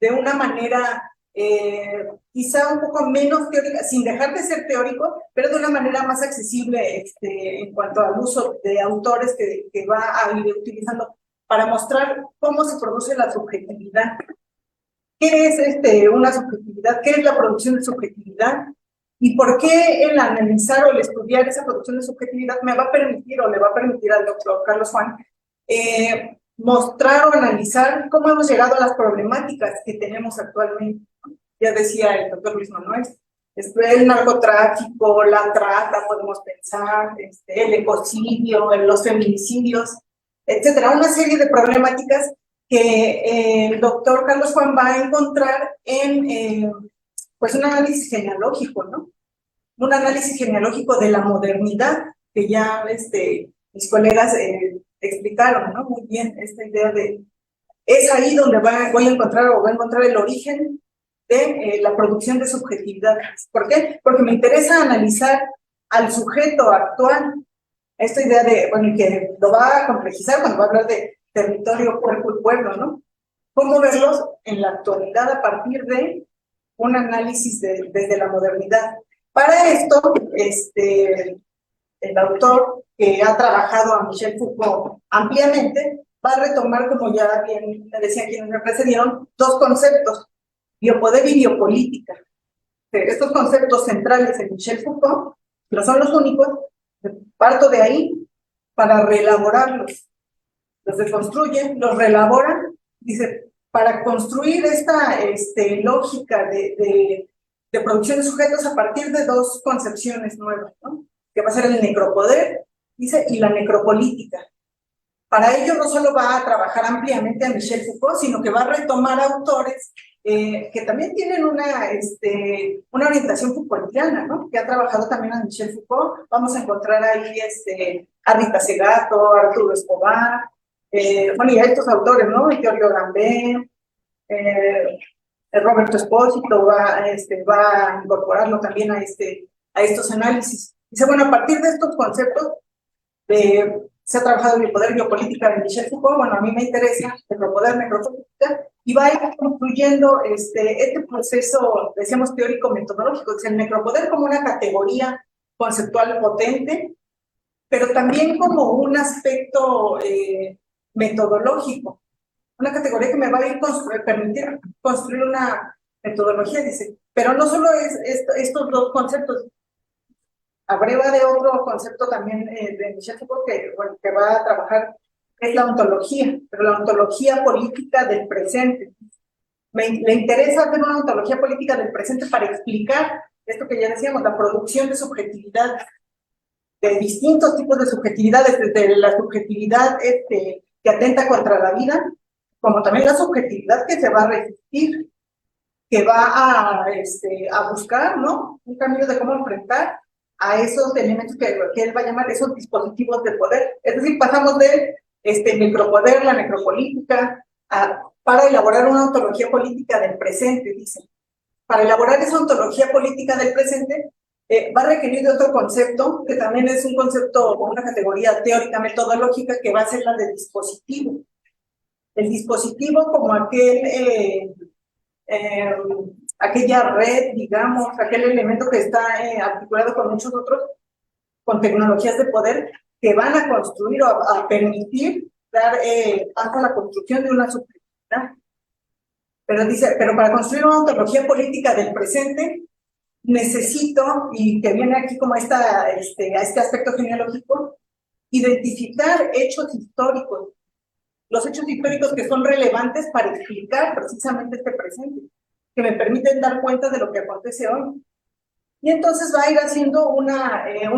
de una manera quizá un poco menos teórica, sin dejar de ser teórico, pero de una manera más accesible en cuanto al uso de autores que va a ir utilizando para mostrar cómo se produce la subjetividad. ¿Qué es una subjetividad? ¿Qué es la producción de subjetividad? ¿Y por qué el analizar o el estudiar esa producción de subjetividad me va a permitir o le va a permitir al doctor Carlos Juan mostrar o analizar cómo hemos llegado a las problemáticas que tenemos actualmente? Ya decía el doctor Luis Manuel, el narcotráfico, la trata, podemos pensar, el ecocidio, los feminicidios, etcétera, una serie de problemáticas que el doctor Carlos Juan va a encontrar en pues un análisis genealógico, ¿no? Un análisis genealógico de la modernidad, que ya mis colegas explicaron, ¿no? Muy bien, esta idea de, es ahí donde voy a encontrar el origen de la producción de subjetividad. ¿Por qué? Porque me interesa analizar al sujeto actual, esta idea de, bueno, y que lo va a complejizar cuando va a hablar de territorio, cuerpo y pueblo, ¿no? Cómo verlos en la actualidad a partir de un análisis desde la modernidad. Para esto, el autor que ha trabajado a Michel Foucault ampliamente va a retomar, como ya bien me decían quienes me precedieron, dos conceptos: biopoder y biopolítica. Estos conceptos centrales de Michel Foucault no son los únicos, parto de ahí para reelaborarlos. Los deconstruyen, los reelaboran, dice, para construir esta lógica de producción de sujetos a partir de dos concepciones nuevas, ¿no? Que va a ser el necropoder, dice, y la necropolítica. Para ello no solo va a trabajar ampliamente a Michel Foucault, sino que va a retomar autores que también tienen una orientación Foucaultiana, ¿no? Que ha trabajado también a Michel Foucault. Vamos a encontrar ahí a Rita Segato, a Arturo Escobar, bueno, y a estos autores, ¿no? Giorgio Agamben, Roberto Espósito va a incorporarlo también a estos análisis. Dice, bueno, a partir de estos conceptos, se ha trabajado en biopoder, biopolítica de Michel Foucault, bueno, a mí me interesa necropoder, necropolítica, y va a ir construyendo este proceso, decíamos, teórico-metodológico, es el necropoder como una categoría conceptual potente, pero también como un aspecto metodológico, una categoría que me va a ir permitir construir una metodología, dice, pero no solo estos dos conceptos, abreva de otro concepto también de Michel Foucault que va a trabajar, es la ontología, pero la ontología política del presente. Le interesa hacer una ontología política del presente para explicar esto que ya decíamos, la producción de subjetividad, de distintos tipos de subjetividades, desde la subjetividad que atenta contra la vida, como también la subjetividad que se va a resistir, que va a buscar, ¿no? Un camino de cómo enfrentar a esos elementos que él va a llamar esos dispositivos de poder. Es decir, pasamos de necropoder, la necropolítica, para elaborar una ontología política del presente, dice. Para elaborar esa ontología política del presente, va a requerir de otro concepto, que también es un concepto o una categoría teórica metodológica, que va a ser la de dispositivo. El dispositivo como aquella red, digamos, aquel elemento que está articulado con muchos otros, con tecnologías de poder, que van a construir o a permitir dar paso a la construcción de una subjetividad. Pero dice, pero para construir una ontología política del presente, necesito, y que viene aquí como a este aspecto genealógico, identificar hechos históricos, los hechos históricos que son relevantes para explicar precisamente este presente, que me permiten dar cuenta de lo que acontece hoy. Y entonces va a ir haciendo un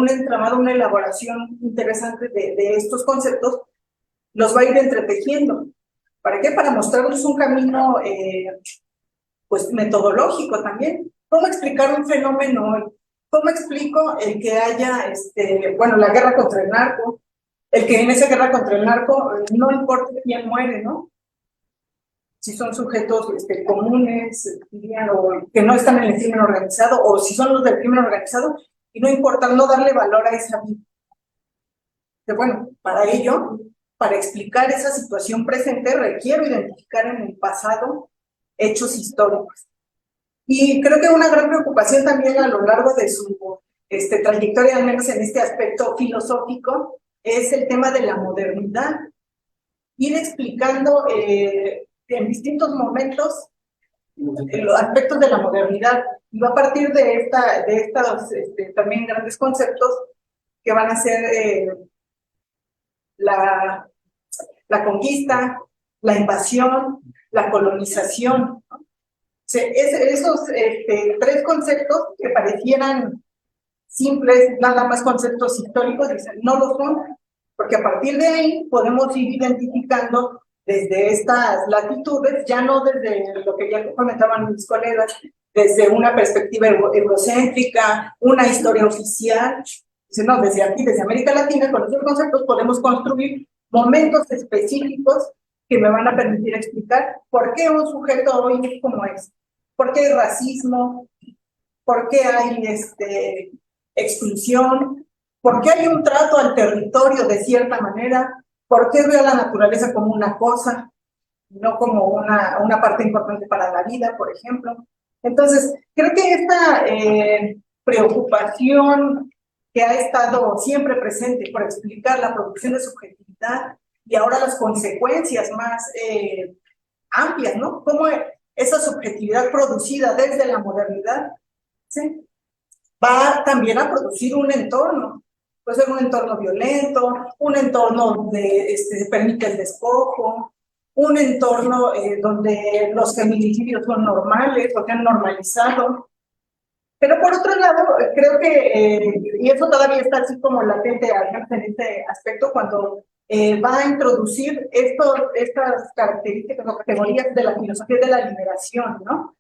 entramado, una elaboración interesante de estos conceptos, los va a ir entretejiendo. ¿Para qué? Para mostrarnos un camino pues metodológico también. ¿Cómo explicar un fenómeno hoy? ¿Cómo explico el que haya, bueno, la guerra contra el narco? El que en esa guerra contra el narco no importa quién muere, ¿no? Si son sujetos comunes, dirían, o que no están en el crimen organizado, o si son los del crimen organizado, y no importa, no darle valor a esa vida. Que bueno, para ello, para explicar esa situación presente, requiero identificar en el pasado hechos históricos. Y creo que una gran preocupación también a lo largo de su trayectoria, al menos en este aspecto filosófico, es el tema de la modernidad. Ir explicando en distintos momentos los aspectos de la modernidad. Y va a partir de estos también grandes conceptos que van a ser la conquista, la invasión, la colonización, ¿no? Esos tres conceptos que parecieran simples, nada más conceptos históricos, dicen, no lo son, porque a partir de ahí podemos ir identificando desde estas latitudes, ya no desde lo que ya comentaban mis colegas, desde una perspectiva eurocéntrica, una historia oficial, no, desde aquí, desde América Latina, con estos conceptos podemos construir momentos específicos que me van a permitir explicar por qué un sujeto hoy es como es, por qué hay racismo, por qué hay exclusión, por qué hay un trato al territorio de cierta manera, por qué veo a la naturaleza como una cosa, no como una parte importante para la vida, por ejemplo. Entonces, creo que esta preocupación que ha estado siempre presente por explicar la producción de subjetividad y ahora las consecuencias más amplias, ¿no? Cómo esa subjetividad producida desde la modernidad, ¿sí?, va también a producir un entorno. Puede ser un entorno violento, un entorno donde se permite el despojo, un entorno donde los feminicidios son normales o se han normalizado. Pero por otro lado, creo que, y eso todavía está así como latente en este aspecto, cuando va a introducir estas características o categorías de la filosofía de la liberación, ¿no?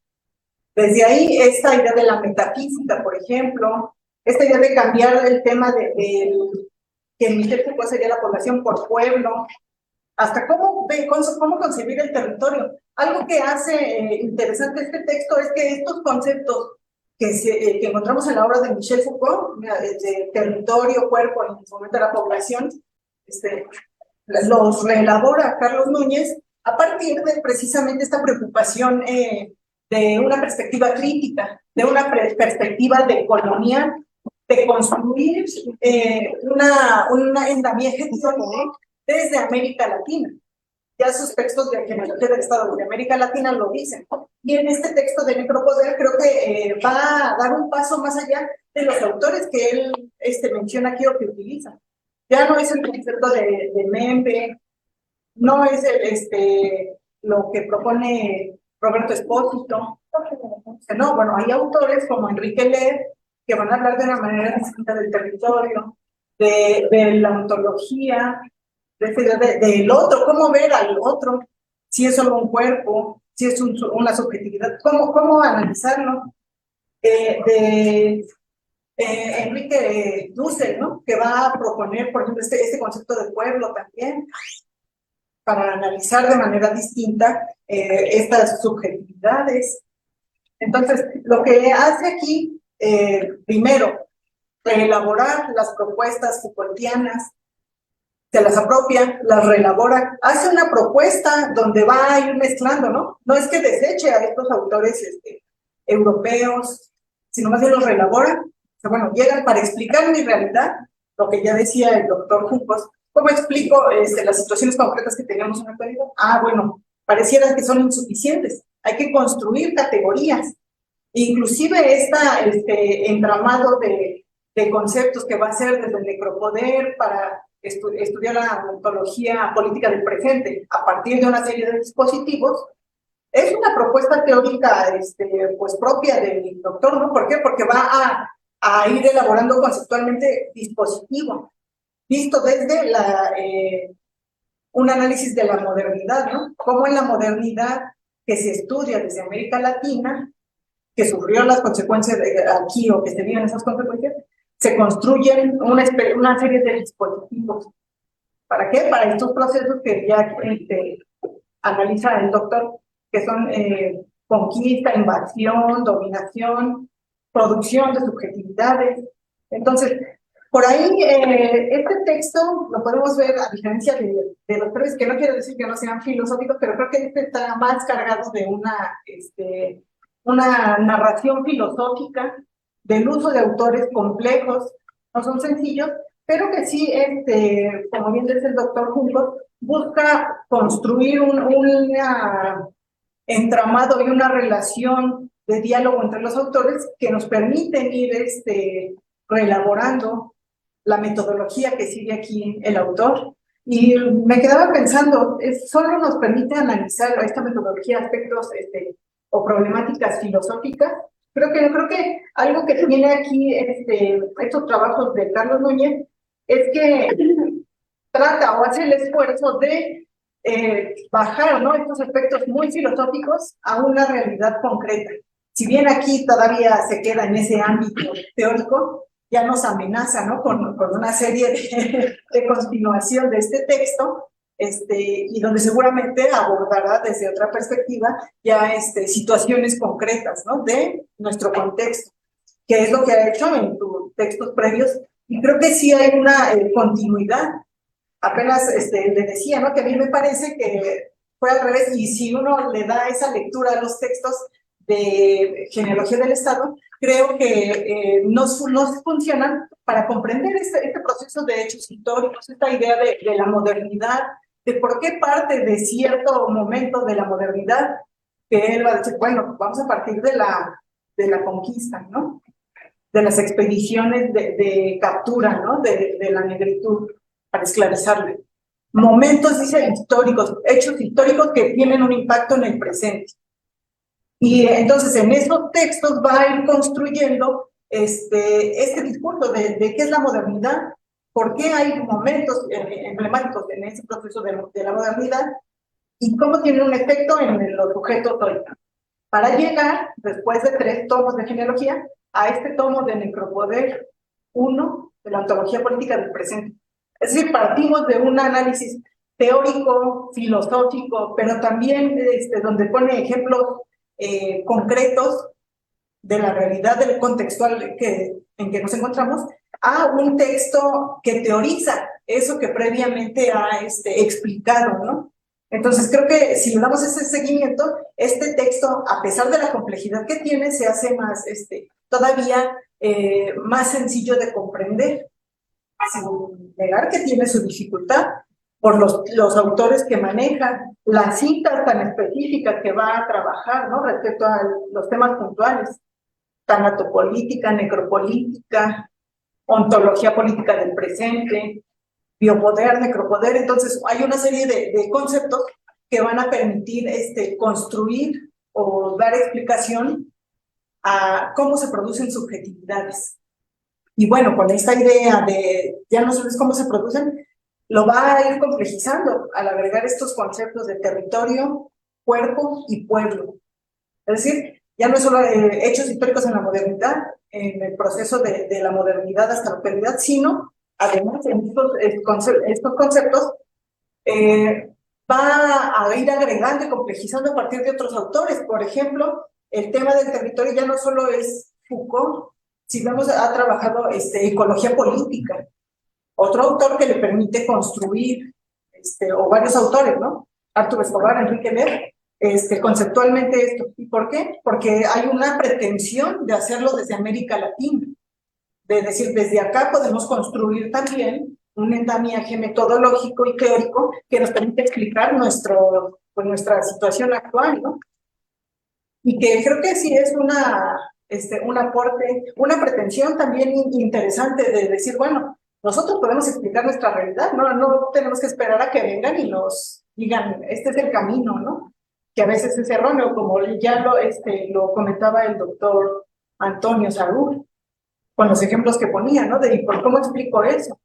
Desde ahí, esta idea de la metafísica, por ejemplo, esta idea de cambiar el tema que Michel Foucault sería la población por pueblo, hasta cómo concebir el territorio. Algo que hace interesante este texto es que estos conceptos que encontramos en la obra de Michel Foucault, de territorio, cuerpo y en su momento la población, los reelabora Carlos Núñez a partir de precisamente esta preocupación de una perspectiva crítica, de una perspectiva decolonial, de construir un andamiaje desde América Latina. Ya sus textos de genealogía del Estado de América Latina lo dicen. Y en este texto de Necropoder creo que va a dar un paso más allá de los autores que él menciona aquí o que utiliza. Ya no es el concepto de Membe, no es lo que propone Roberto Espósito. No, bueno, hay autores como Enrique Ler que van a hablar de una manera distinta del territorio, de la ontología, del otro, cómo ver al otro, si es solo un cuerpo, si es una subjetividad, cómo analizarlo. Enrique Dussel, ¿no? Que va a proponer, por ejemplo, este concepto de pueblo también, para analizar de manera distinta estas subjetividades. Entonces, lo que hace aquí, primero, reelaborar las propuestas Foucaultianas, se las apropia, las reelabora, hace una propuesta donde va a ir mezclando, ¿no? No es que deseche a estos autores europeos, sino más bien los reelabora. O sea, bueno, llegan para explicar mi realidad, lo que ya decía el doctor Juncos. ¿Cómo explico las situaciones concretas que tenemos en la actualidad? Ah, bueno, parecieran que son insuficientes. Hay que construir categorías. Inclusive entramado de conceptos que va a ser desde el necropoder para estudiar la ontología política del presente a partir de una serie de dispositivos, es una propuesta teórica pues propia del doctor, ¿no? ¿Por qué? Porque va a ir elaborando conceptualmente dispositivo, visto desde un análisis de la modernidad, ¿no? Cómo en la modernidad que se estudia desde América Latina, que sufrió las consecuencias aquí o que se viven esas consecuencias, se construyen una serie de dispositivos. ¿Para qué? Para estos procesos que ya analiza el doctor, que son conquista, invasión, dominación, producción de subjetividades. Entonces, por ahí, este texto lo podemos ver a diferencia de los previos, que no quiero decir que no sean filosóficos, pero creo que este está más cargado de una narración filosófica, del uso de autores complejos, no son sencillos, pero que sí, como bien dice el doctor Juncos, busca construir un entramado y una relación de diálogo entre los autores que nos permiten ir reelaborando la metodología que sigue aquí el autor. Y me quedaba pensando, solo nos permite analizar esta metodología aspectos o problemáticas filosóficas. Creo que algo que tiene aquí estos trabajos de Carlos Núñez es que trata o hace el esfuerzo de bajar, ¿no?, estos aspectos muy filosóficos a una realidad concreta. Si bien aquí todavía se queda en ese ámbito teórico, ya nos amenaza, ¿no?, con una serie de continuación de este texto, y donde seguramente abordará desde otra perspectiva ya situaciones concretas, ¿no?, de nuestro contexto, que es lo que ha hecho en tus textos previos, y creo que sí hay una continuidad. Apenas le decía, ¿no?, que a mí me parece que fue al revés, y si uno le da esa lectura a los textos de genealogía del Estado, creo que no funcionan para comprender este proceso de hechos históricos, esta idea de la modernidad, de por qué parte de cierto momento de la modernidad, que él va a decir, bueno, vamos a partir de la conquista, ¿no?, de las expediciones de captura, ¿no?, de la negritud, para esclarecerle. Momentos, dice, históricos, hechos históricos que tienen un impacto en el presente. Y entonces en esos textos va a ir construyendo este discurso de qué es la modernidad, por qué hay momentos emblemáticos en ese proceso de la modernidad y cómo tiene un efecto en los sujetos hoy. Para llegar, después de 3 tomos de genealogía, a este tomo de Necropoder 1 de la ontología política del presente. Es decir, partimos de un análisis teórico, filosófico, pero también donde pone ejemplos concretos de la realidad del contextual en que nos encontramos, a un texto que teoriza eso que previamente ha explicado, ¿no? Entonces creo que si le damos ese seguimiento, este texto, a pesar de la complejidad que tiene, se hace más, todavía más sencillo de comprender, sin negar que tiene su dificultad por los autores que manejan, las citas tan específicas que va a trabajar, ¿no? Respecto a los temas puntuales, tanatopolítica, necropolítica, ontología política del presente, biopoder, necropoder. Entonces hay una serie de conceptos que van a permitir construir o dar explicación a cómo se producen subjetividades. Y bueno, con esta idea de ya no sabes cómo se producen, lo va a ir complejizando al agregar estos conceptos de territorio, cuerpo y pueblo. Es decir, ya no es solo hechos históricos en la modernidad, en el proceso de la modernidad hasta la actualidad, sino además en estos conceptos va a ir agregando y complejizando a partir de otros autores. Por ejemplo, el tema del territorio ya no solo es Foucault, sino ha trabajado ecología política, otro autor que le permite construir, o varios autores, ¿no? Arturo Escobar, Enrique Ler, conceptualmente esto. ¿Y por qué? Porque hay una pretensión de hacerlo desde América Latina, de decir, desde acá podemos construir también un andamiaje metodológico y teórico que nos permite explicar nuestra situación actual, ¿no? Y que creo que sí es un aporte, una pretensión también interesante de decir, bueno, nosotros podemos explicar nuestra realidad, no tenemos que esperar a que vengan y nos digan, este es el camino, ¿no? Que a veces es erróneo, como ya lo comentaba el doctor Antonio Sarur, con los ejemplos que ponía, ¿no? De cómo explico eso,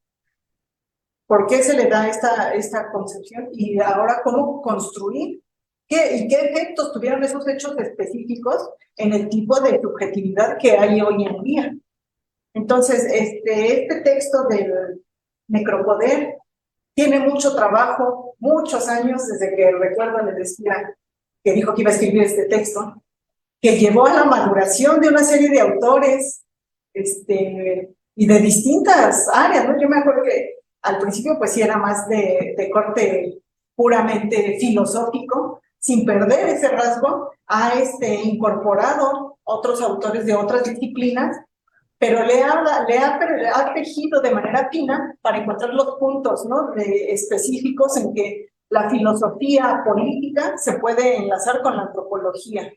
por qué se le da esta concepción y ahora cómo construir, y qué efectos tuvieron esos hechos específicos en el tipo de subjetividad que hay hoy en día. Entonces, este texto del Necropoder tiene mucho trabajo, muchos años, desde que recuerdo, les decía que dijo que iba a escribir este texto, que llevó a la maduración de una serie de autores, y de distintas áreas, ¿no? Yo me acuerdo que al principio pues sí era más de corte puramente filosófico, sin perder ese rasgo, ha incorporado otros autores de otras disciplinas, pero le ha tejido de manera fina para encontrar los puntos, ¿no? Específicos en que la filosofía política se puede enlazar con la antropología.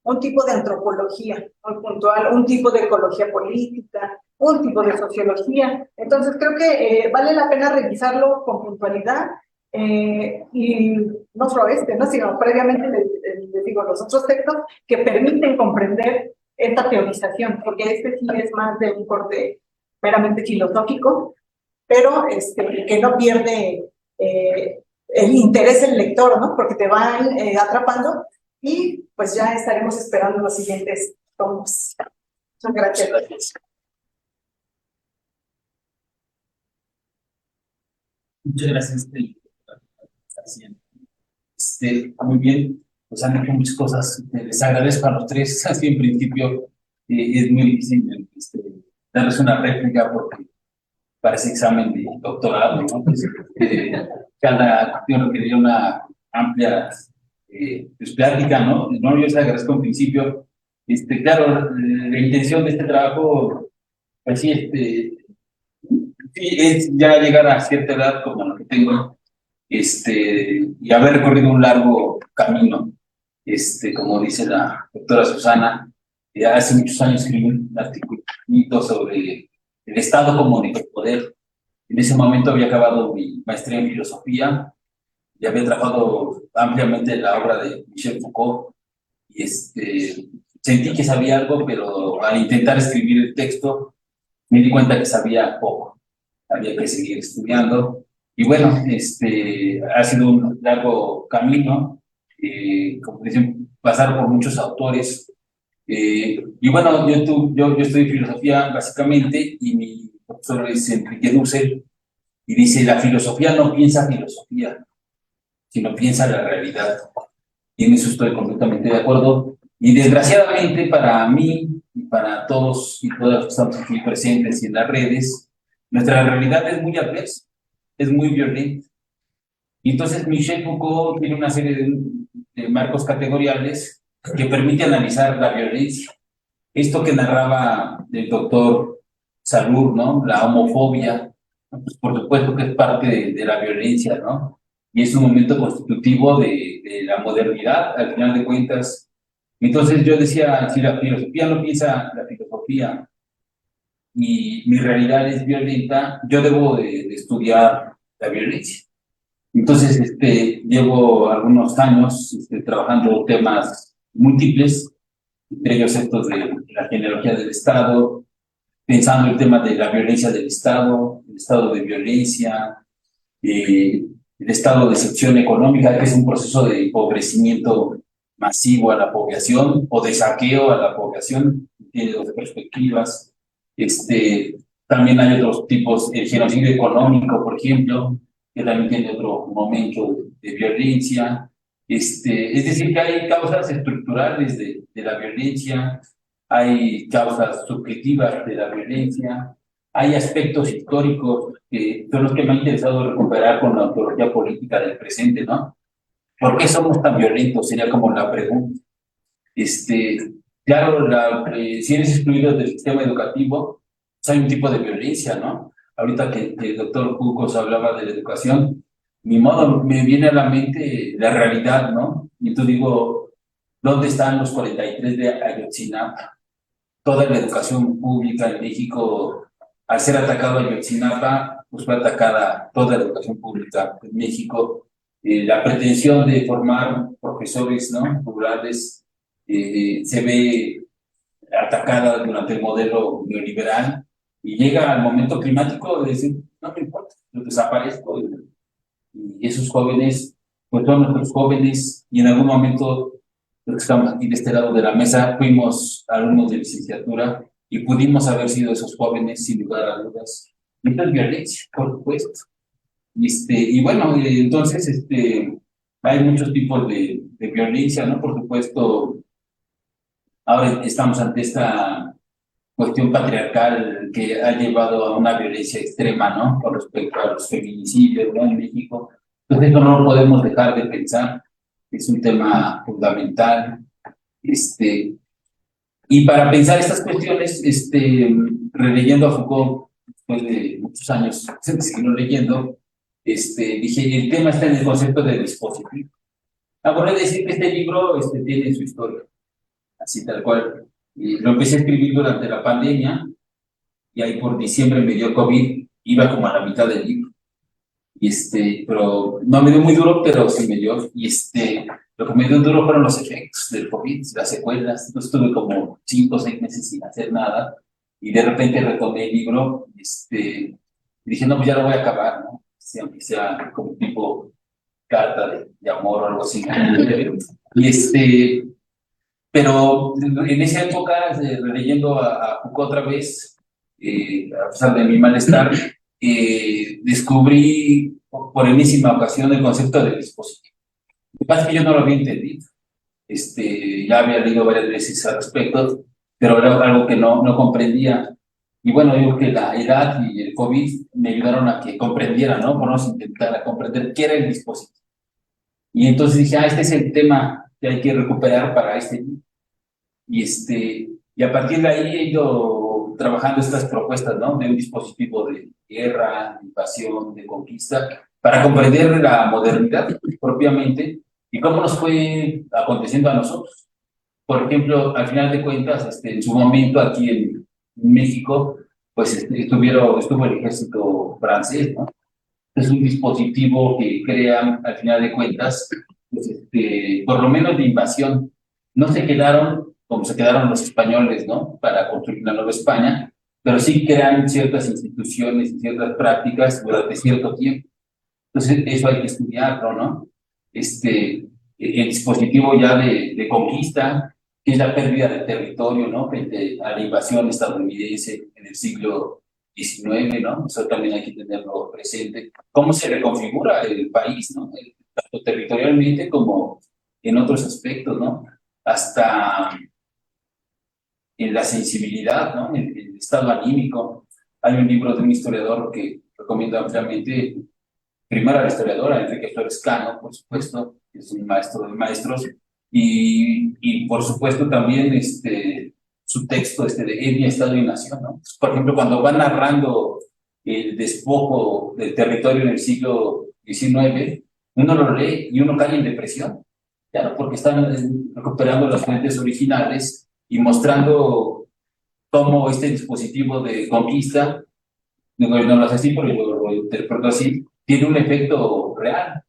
Un tipo de antropología muy puntual, un tipo de ecología política, un tipo de sociología. Entonces creo que vale la pena revisarlo con puntualidad, y no solo ¿no? Sino previamente les digo los otros textos que permiten comprender esta teorización, porque sí es más de un corte meramente filosófico, pero que no pierde el interés del lector, ¿no? Porque te van atrapando. Y pues ya estaremos esperando los siguientes tomos. Muchas gracias. Muchas gracias. Muy bien, pues han hecho muchas cosas. Les agradezco a los tres. Así en principio es muy difícil darles una réplica porque parece examen de doctorado, ¿no? Pues, cada cuestión requería una amplia pues, plática, ¿no? Yo les agradezco en principio. Claro, la intención de este trabajo, pues sí, sí, es ya llegar a cierta edad como la que tengo, y haber recorrido un largo camino, como dice la doctora Susana, hace muchos años escribí un artículo sobre el Estado como necropoder. En ese momento había acabado mi maestría en filosofía y había trabajado ampliamente en la obra de Michel Foucault, y sentí que sabía algo, pero al intentar escribir el texto me di cuenta que sabía poco. había que seguir estudiando. Y bueno, ha sido un largo camino, como dicen, pasar por muchos autores. Y bueno, yo estudié filosofía básicamente y mi profesor es Enrique Dussel y dice, la filosofía no piensa filosofía, sino piensa la realidad. Y en eso estoy completamente de acuerdo. Y desgraciadamente para mí y para todos y todas los que estamos aquí presentes y en las redes, nuestra realidad es muy adversa, es muy violenta. Y entonces Michel Foucault tiene una serie de marcos categoriales que permite analizar la violencia. Esto que narraba el doctor Salur, ¿no? La homofobia, pues por supuesto que es parte de la violencia, ¿no? Y es un momento constitutivo de la modernidad, al final de cuentas. Entonces yo decía, si la filosofía no piensa la filosofía y mi realidad es violenta, yo debo de estudiar la violencia. Entonces, llevo algunos años trabajando temas múltiples, entre ellos estos de la genealogía del Estado, pensando el tema de la violencia del Estado, el estado de violencia, el estado de excepción económica, que es un proceso de empobrecimiento masivo a la población o de saqueo a la población, tiene dos perspectivas. También hay otros tipos, el genocidio económico, por ejemplo, que también tiene otro momento de violencia. Es decir, que hay causas estructurales de la violencia, hay causas subjetivas de la violencia, hay aspectos históricos que son los que me han interesado recuperar con la ontología política del presente, ¿no? ¿Por qué somos tan violentos? Sería como la pregunta. Claro, si eres excluido del sistema educativo, pues hay un tipo de violencia, ¿no? Ahorita que el doctor Cucos hablaba de la educación, ni modo, me viene a la mente la realidad, ¿no? Y entonces digo, ¿dónde están los 43 de Ayotzinapa? Toda la educación pública en México, al ser atacado Ayotzinapa, pues fue atacada toda la educación pública en México. La pretensión de formar profesores, ¿no? Rurales se ve atacada durante el modelo neoliberal y llega al momento climático de decir, no me importa, yo desaparezco y esos jóvenes, pues son nuestros jóvenes y en algún momento los que estamos aquí de este lado de la mesa fuimos alumnos de licenciatura y pudimos haber sido esos jóvenes sin lugar a dudas. Y esto es violencia, por supuesto. Y bueno, entonces hay muchos tipos de violencia, ¿no? Por supuesto, ahora estamos ante esta cuestión patriarcal que ha llevado a una violencia extrema, ¿no? Con respecto a los feminicidios, ¿no? En México. Entonces, eso no lo podemos dejar de pensar. Es un tema fundamental. Y para pensar estas cuestiones, releyendo a Foucault, después de muchos años, seguirlo leyendo, dije, el tema está en el concepto de dispositivo. Acordé de decir que este libro tiene su historia, así tal cual. Y lo empecé a escribir durante la pandemia, y ahí por diciembre me dio COVID, iba como a la mitad del libro. Pero no me dio muy duro, pero sí me dio. Lo que me dio duro fueron los efectos del COVID, las secuelas. Entonces estuve como 5 o 6 meses sin hacer nada, y de repente retomé el libro, y dije, no, pues ya lo voy a acabar, ¿no? Aunque sea como tipo carta de amor o algo así. Pero en esa época, releyendo a Foucault otra vez, a pesar de mi malestar, descubrí por enésima ocasión el concepto de dispositivo. Lo que pasa es que yo no lo había entendido. Ya había leído varias veces al respecto, pero era algo que no comprendía. Y bueno, yo creo que la edad y el COVID me ayudaron a que comprendiera, ¿no? Por no intentar a comprender qué era el dispositivo. Y entonces dije, este es el tema que hay que recuperar para este libro. Y a partir de ahí he ido trabajando estas propuestas, ¿no? De un dispositivo de guerra, de invasión, de conquista, para comprender la modernidad propiamente y cómo nos fue aconteciendo a nosotros. Por ejemplo, al final de cuentas, en su momento aquí en México, pues estuvo el ejército francés, ¿no? Es un dispositivo que crea, al final de cuentas, pues, por lo menos de invasión. No se quedaron como se quedaron los españoles, ¿no? Para construir la Nueva España, pero sí crean ciertas instituciones y ciertas prácticas durante cierto tiempo. Entonces, eso hay que estudiarlo, ¿no? El dispositivo ya de conquista, que es la pérdida de territorio, ¿no? Frente a la invasión estadounidense en el siglo XIX, ¿no? Eso también hay que tenerlo presente. ¿Cómo se reconfigura el país, ¿no? Tanto territorialmente como en otros aspectos, ¿no? Hasta en la sensibilidad, ¿no? En el estado anímico. Hay un libro de un historiador que recomiendo ampliamente, primero a la historiadora, Enrique Flores Cano, por supuesto, que es un maestro de maestros, y por supuesto también su texto de Etnia, Estado y Nación, ¿no? Por ejemplo, cuando va narrando el despojo del territorio en el siglo XIX, uno lo lee y uno cae en depresión, claro, porque están recuperando las fuentes originales y mostrando cómo este dispositivo de conquista, no lo hace así, pero yo lo interpreto así, tiene un efecto real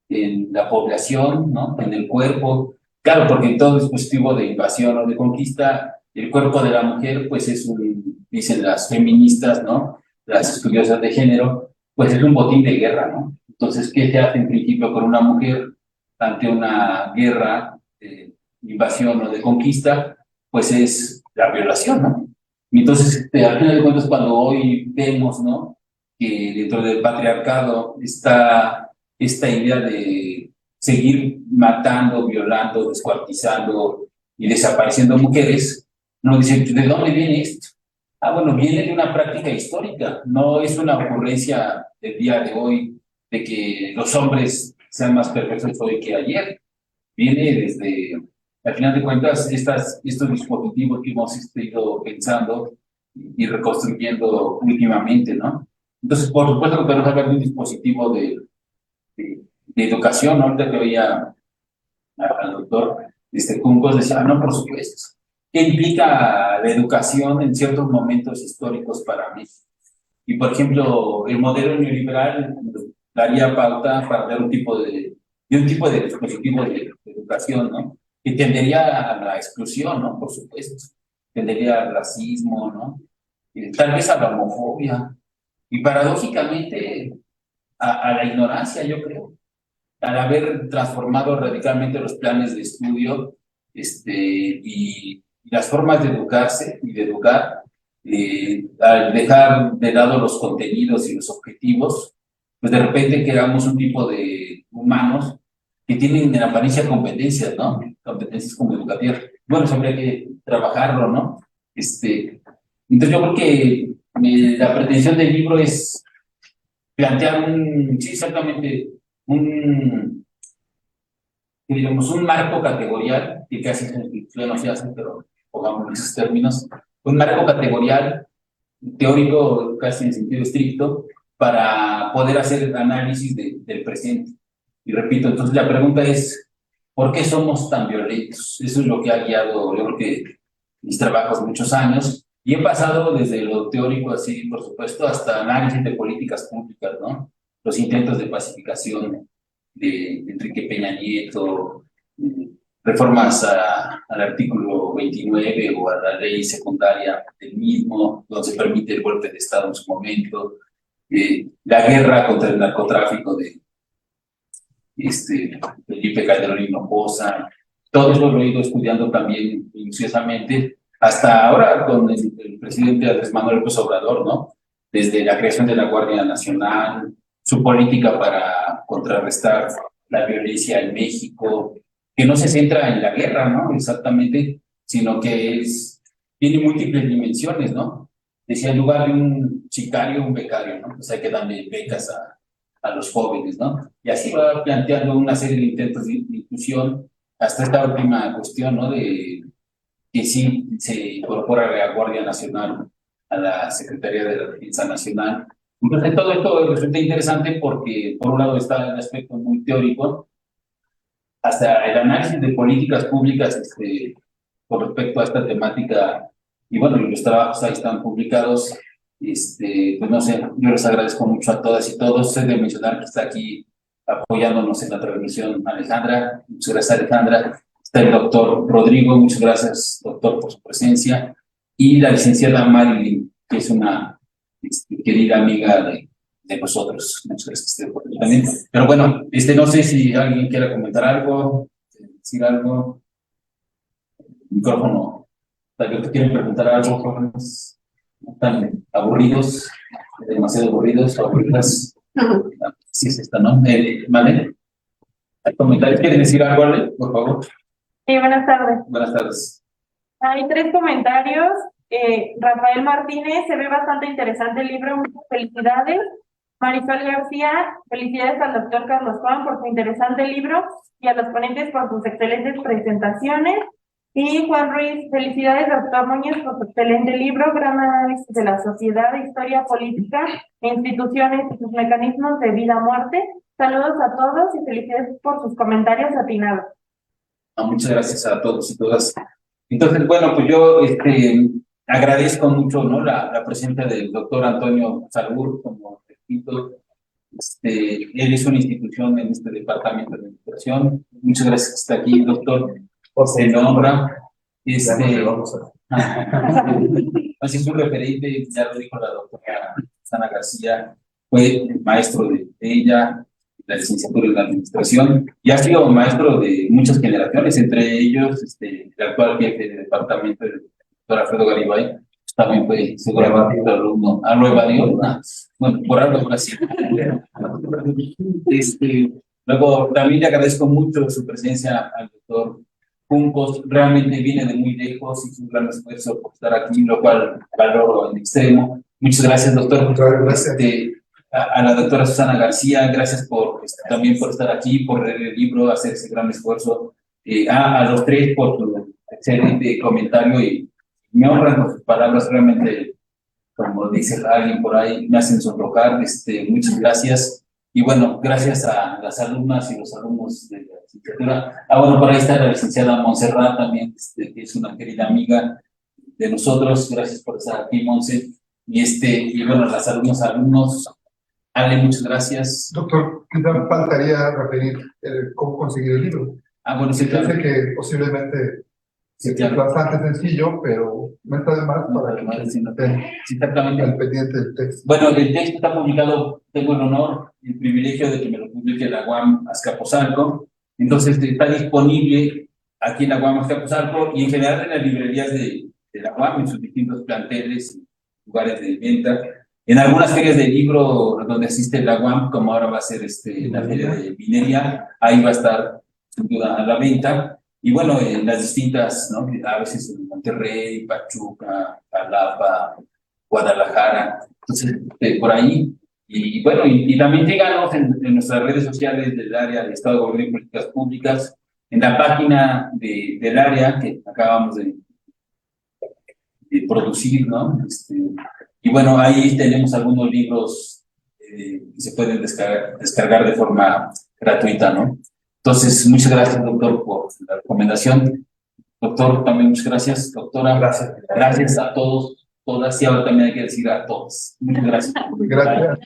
en la población, ¿no? En el cuerpo. Claro, porque en todo dispositivo de invasión o de conquista, el cuerpo de la mujer, pues dicen las feministas, ¿no? Las estudiosas de género, pues es un botín de guerra, ¿no? Entonces, ¿qué se hace en principio con una mujer ante una guerra de invasión o de conquista? Pues es la violación, ¿no? Y entonces, al final de cuentas, cuando hoy vemos, ¿no? Que dentro del patriarcado está esta idea de seguir matando, violando, descuartizando y desapareciendo mujeres, nos dicen, ¿de dónde viene esto? Ah, bueno, viene de una práctica histórica, no es una ocurrencia del día de hoy de que los hombres sean más perfectos hoy que ayer. Viene desde, al final de cuentas, estos dispositivos que hemos ido pensando y reconstruyendo últimamente, ¿no? Entonces, por supuesto que podemos hablar de un dispositivo de educación, ¿no? Ahorita que veía al doctor Juncos, decía, no, por supuesto. ¿Qué implica la educación en ciertos momentos históricos para mí? Y, por ejemplo, el modelo neoliberal daría pauta para dar un tipo de dispositivo de educación, ¿no? Que tendería a la exclusión, ¿no? Por supuesto. Tendería al racismo, ¿no? Tal vez a la homofobia. Y paradójicamente a la ignorancia, yo creo, al haber transformado radicalmente los planes de estudio y las formas de educarse y de educar, al dejar de lado los contenidos y los objetivos, pues de repente creamos un tipo de humanos que tienen en apariencia competencias, ¿no? Competencias como educativas. Bueno, eso habría que trabajarlo, ¿no? Entonces yo creo que la pretensión del libro es plantear sí, exactamente, digamos, un marco categorial, que casi no se hace, pero pongamos en esos términos, un marco categorial teórico casi en sentido estricto para poder hacer el análisis del presente. Y repito, entonces la pregunta es, ¿por qué somos tan violentos? Eso es lo que ha guiado, yo creo que mis trabajos muchos años, y he pasado desde lo teórico así, por supuesto, hasta análisis de políticas públicas, ¿no? Los intentos de pacificación de Enrique Peña Nieto, reformas al artículo 29 o a la ley secundaria del mismo, donde se permite el golpe de Estado en su momento, la guerra contra el narcotráfico de Felipe Calderón Hinojosa, todo eso lo he ido estudiando también minuciosamente, hasta ahora con el presidente Andrés Manuel López Obrador, ¿no? Desde la creación de la Guardia Nacional, su política para contrarrestar la violencia en México, que no se centra en la guerra, ¿no? Exactamente, sino que tiene múltiples dimensiones, ¿no? Decía, en lugar de un sicario, un becario, ¿no? O sea, que darle becas a los jóvenes, ¿no? Y así va planteando una serie de intentos de inclusión hasta esta última cuestión, ¿no? De que sí se incorpora la Guardia Nacional a la Secretaría de la Defensa Nacional. Entonces, todo esto resulta interesante porque, por un lado, está el aspecto muy teórico, hasta el análisis de políticas públicas con respecto a esta temática, y bueno, los trabajos ahí están publicados. Pues no sé, yo les agradezco mucho a todas y todos. Sé de mencionar que está aquí apoyándonos en la transmisión Alejandra. Muchas gracias, Alejandra. Está el doctor Rodrigo, muchas gracias, doctor, por su presencia. Y la licenciada Marilyn que es una querida amiga de nosotros. Muchas gracias que esté por aquí también. Pero bueno, no sé si alguien quiera comentar algo, decir algo. Micrófono. Tal vez quieren preguntar algo, jóvenes. No tan aburridos, demasiado aburridos, aburridas. Sí, es esta, ¿no? ¿Vale? ¿Hay comentarios? ¿Quieren decir algo, Ale? Por favor. Sí, buenas tardes. Buenas tardes. Hay 3 comentarios. Rafael Martínez, se ve bastante interesante el libro, muchas felicidades. Marisol García, felicidades al doctor Carlos Juan por su interesante libro y a los ponentes por sus excelentes presentaciones. Y Juan Ruiz, felicidades doctor Núñez por su excelente libro, gran análisis de la sociedad, historia política, instituciones y sus mecanismos de vida-muerte. Saludos a todos y felicidades por sus comentarios atinados. Muchas gracias a todos y todas. Entonces, bueno, pues yo agradezco mucho, ¿no? la presencia del doctor Antonio Salgur como repito. Él es una institución en este departamento de administración. Muchas gracias que está aquí, doctor. Se nombra. Así es un referente, ya lo dijo la doctora Susana García, fue maestro de ella, la licenciatura en la administración, y ha sido maestro de muchas generaciones, entre ellos el actual jefe de departamento, el doctor Alfredo Garibay, también fue seguramente alumno. Lo evadió, bueno, por algo así. Luego, también le agradezco mucho su presencia al doctor Juncos, realmente viene de muy lejos, hizo un gran esfuerzo por estar aquí, lo cual valoro en extremo. Muchas gracias, doctor. Gracias. A la doctora Susana García, gracias por también por estar aquí, por leer el libro, hacer ese gran esfuerzo. A los 3 por su excelente comentario y me honran con sus palabras, realmente, como dice alguien por ahí, me hacen sonrojar. Muchas gracias. Y bueno, gracias a las alumnas y los alumnos de la licenciatura. Bueno, por ahí está la licenciada Montserrat también, que es una querida amiga de nosotros. Gracias por estar aquí, Monse. Y bueno, las alumnos. Ale, muchas gracias. Doctor, quizá faltaría referir cómo conseguir el libro. Bueno, sí, claro. Sé que posiblemente Sí, es claro. bastante sencillo, pero no está de más para que estén Exactamente. al pendiente del texto. Bueno, el texto está publicado, tengo el honor y el privilegio de que me lo publique la UAM Azcapotzalco. Entonces está disponible aquí en la UAM Azcapotzalco y en general en las librerías de la UAM, en sus distintos planteles y lugares de venta. En algunas ferias de libro donde asiste la UAM, como ahora va a ser la feria de minería, ahí va a estar sin duda a la venta. Y bueno, en las distintas, ¿no? A veces en Monterrey, Pachuca, Jalapa, Guadalajara, entonces por ahí. Y bueno, y también síganos en nuestras redes sociales del área de Estado de Gobierno y Políticas Públicas, en la página del área que acabamos de producir, ¿no? Y bueno, ahí tenemos algunos libros que se pueden descargar de forma gratuita, ¿no? Entonces, muchas gracias, doctor, por la recomendación. Doctor, también muchas gracias. Doctora, gracias a todos, todas, y ahora también hay que decir a todos. Muchas gracias. Gracias.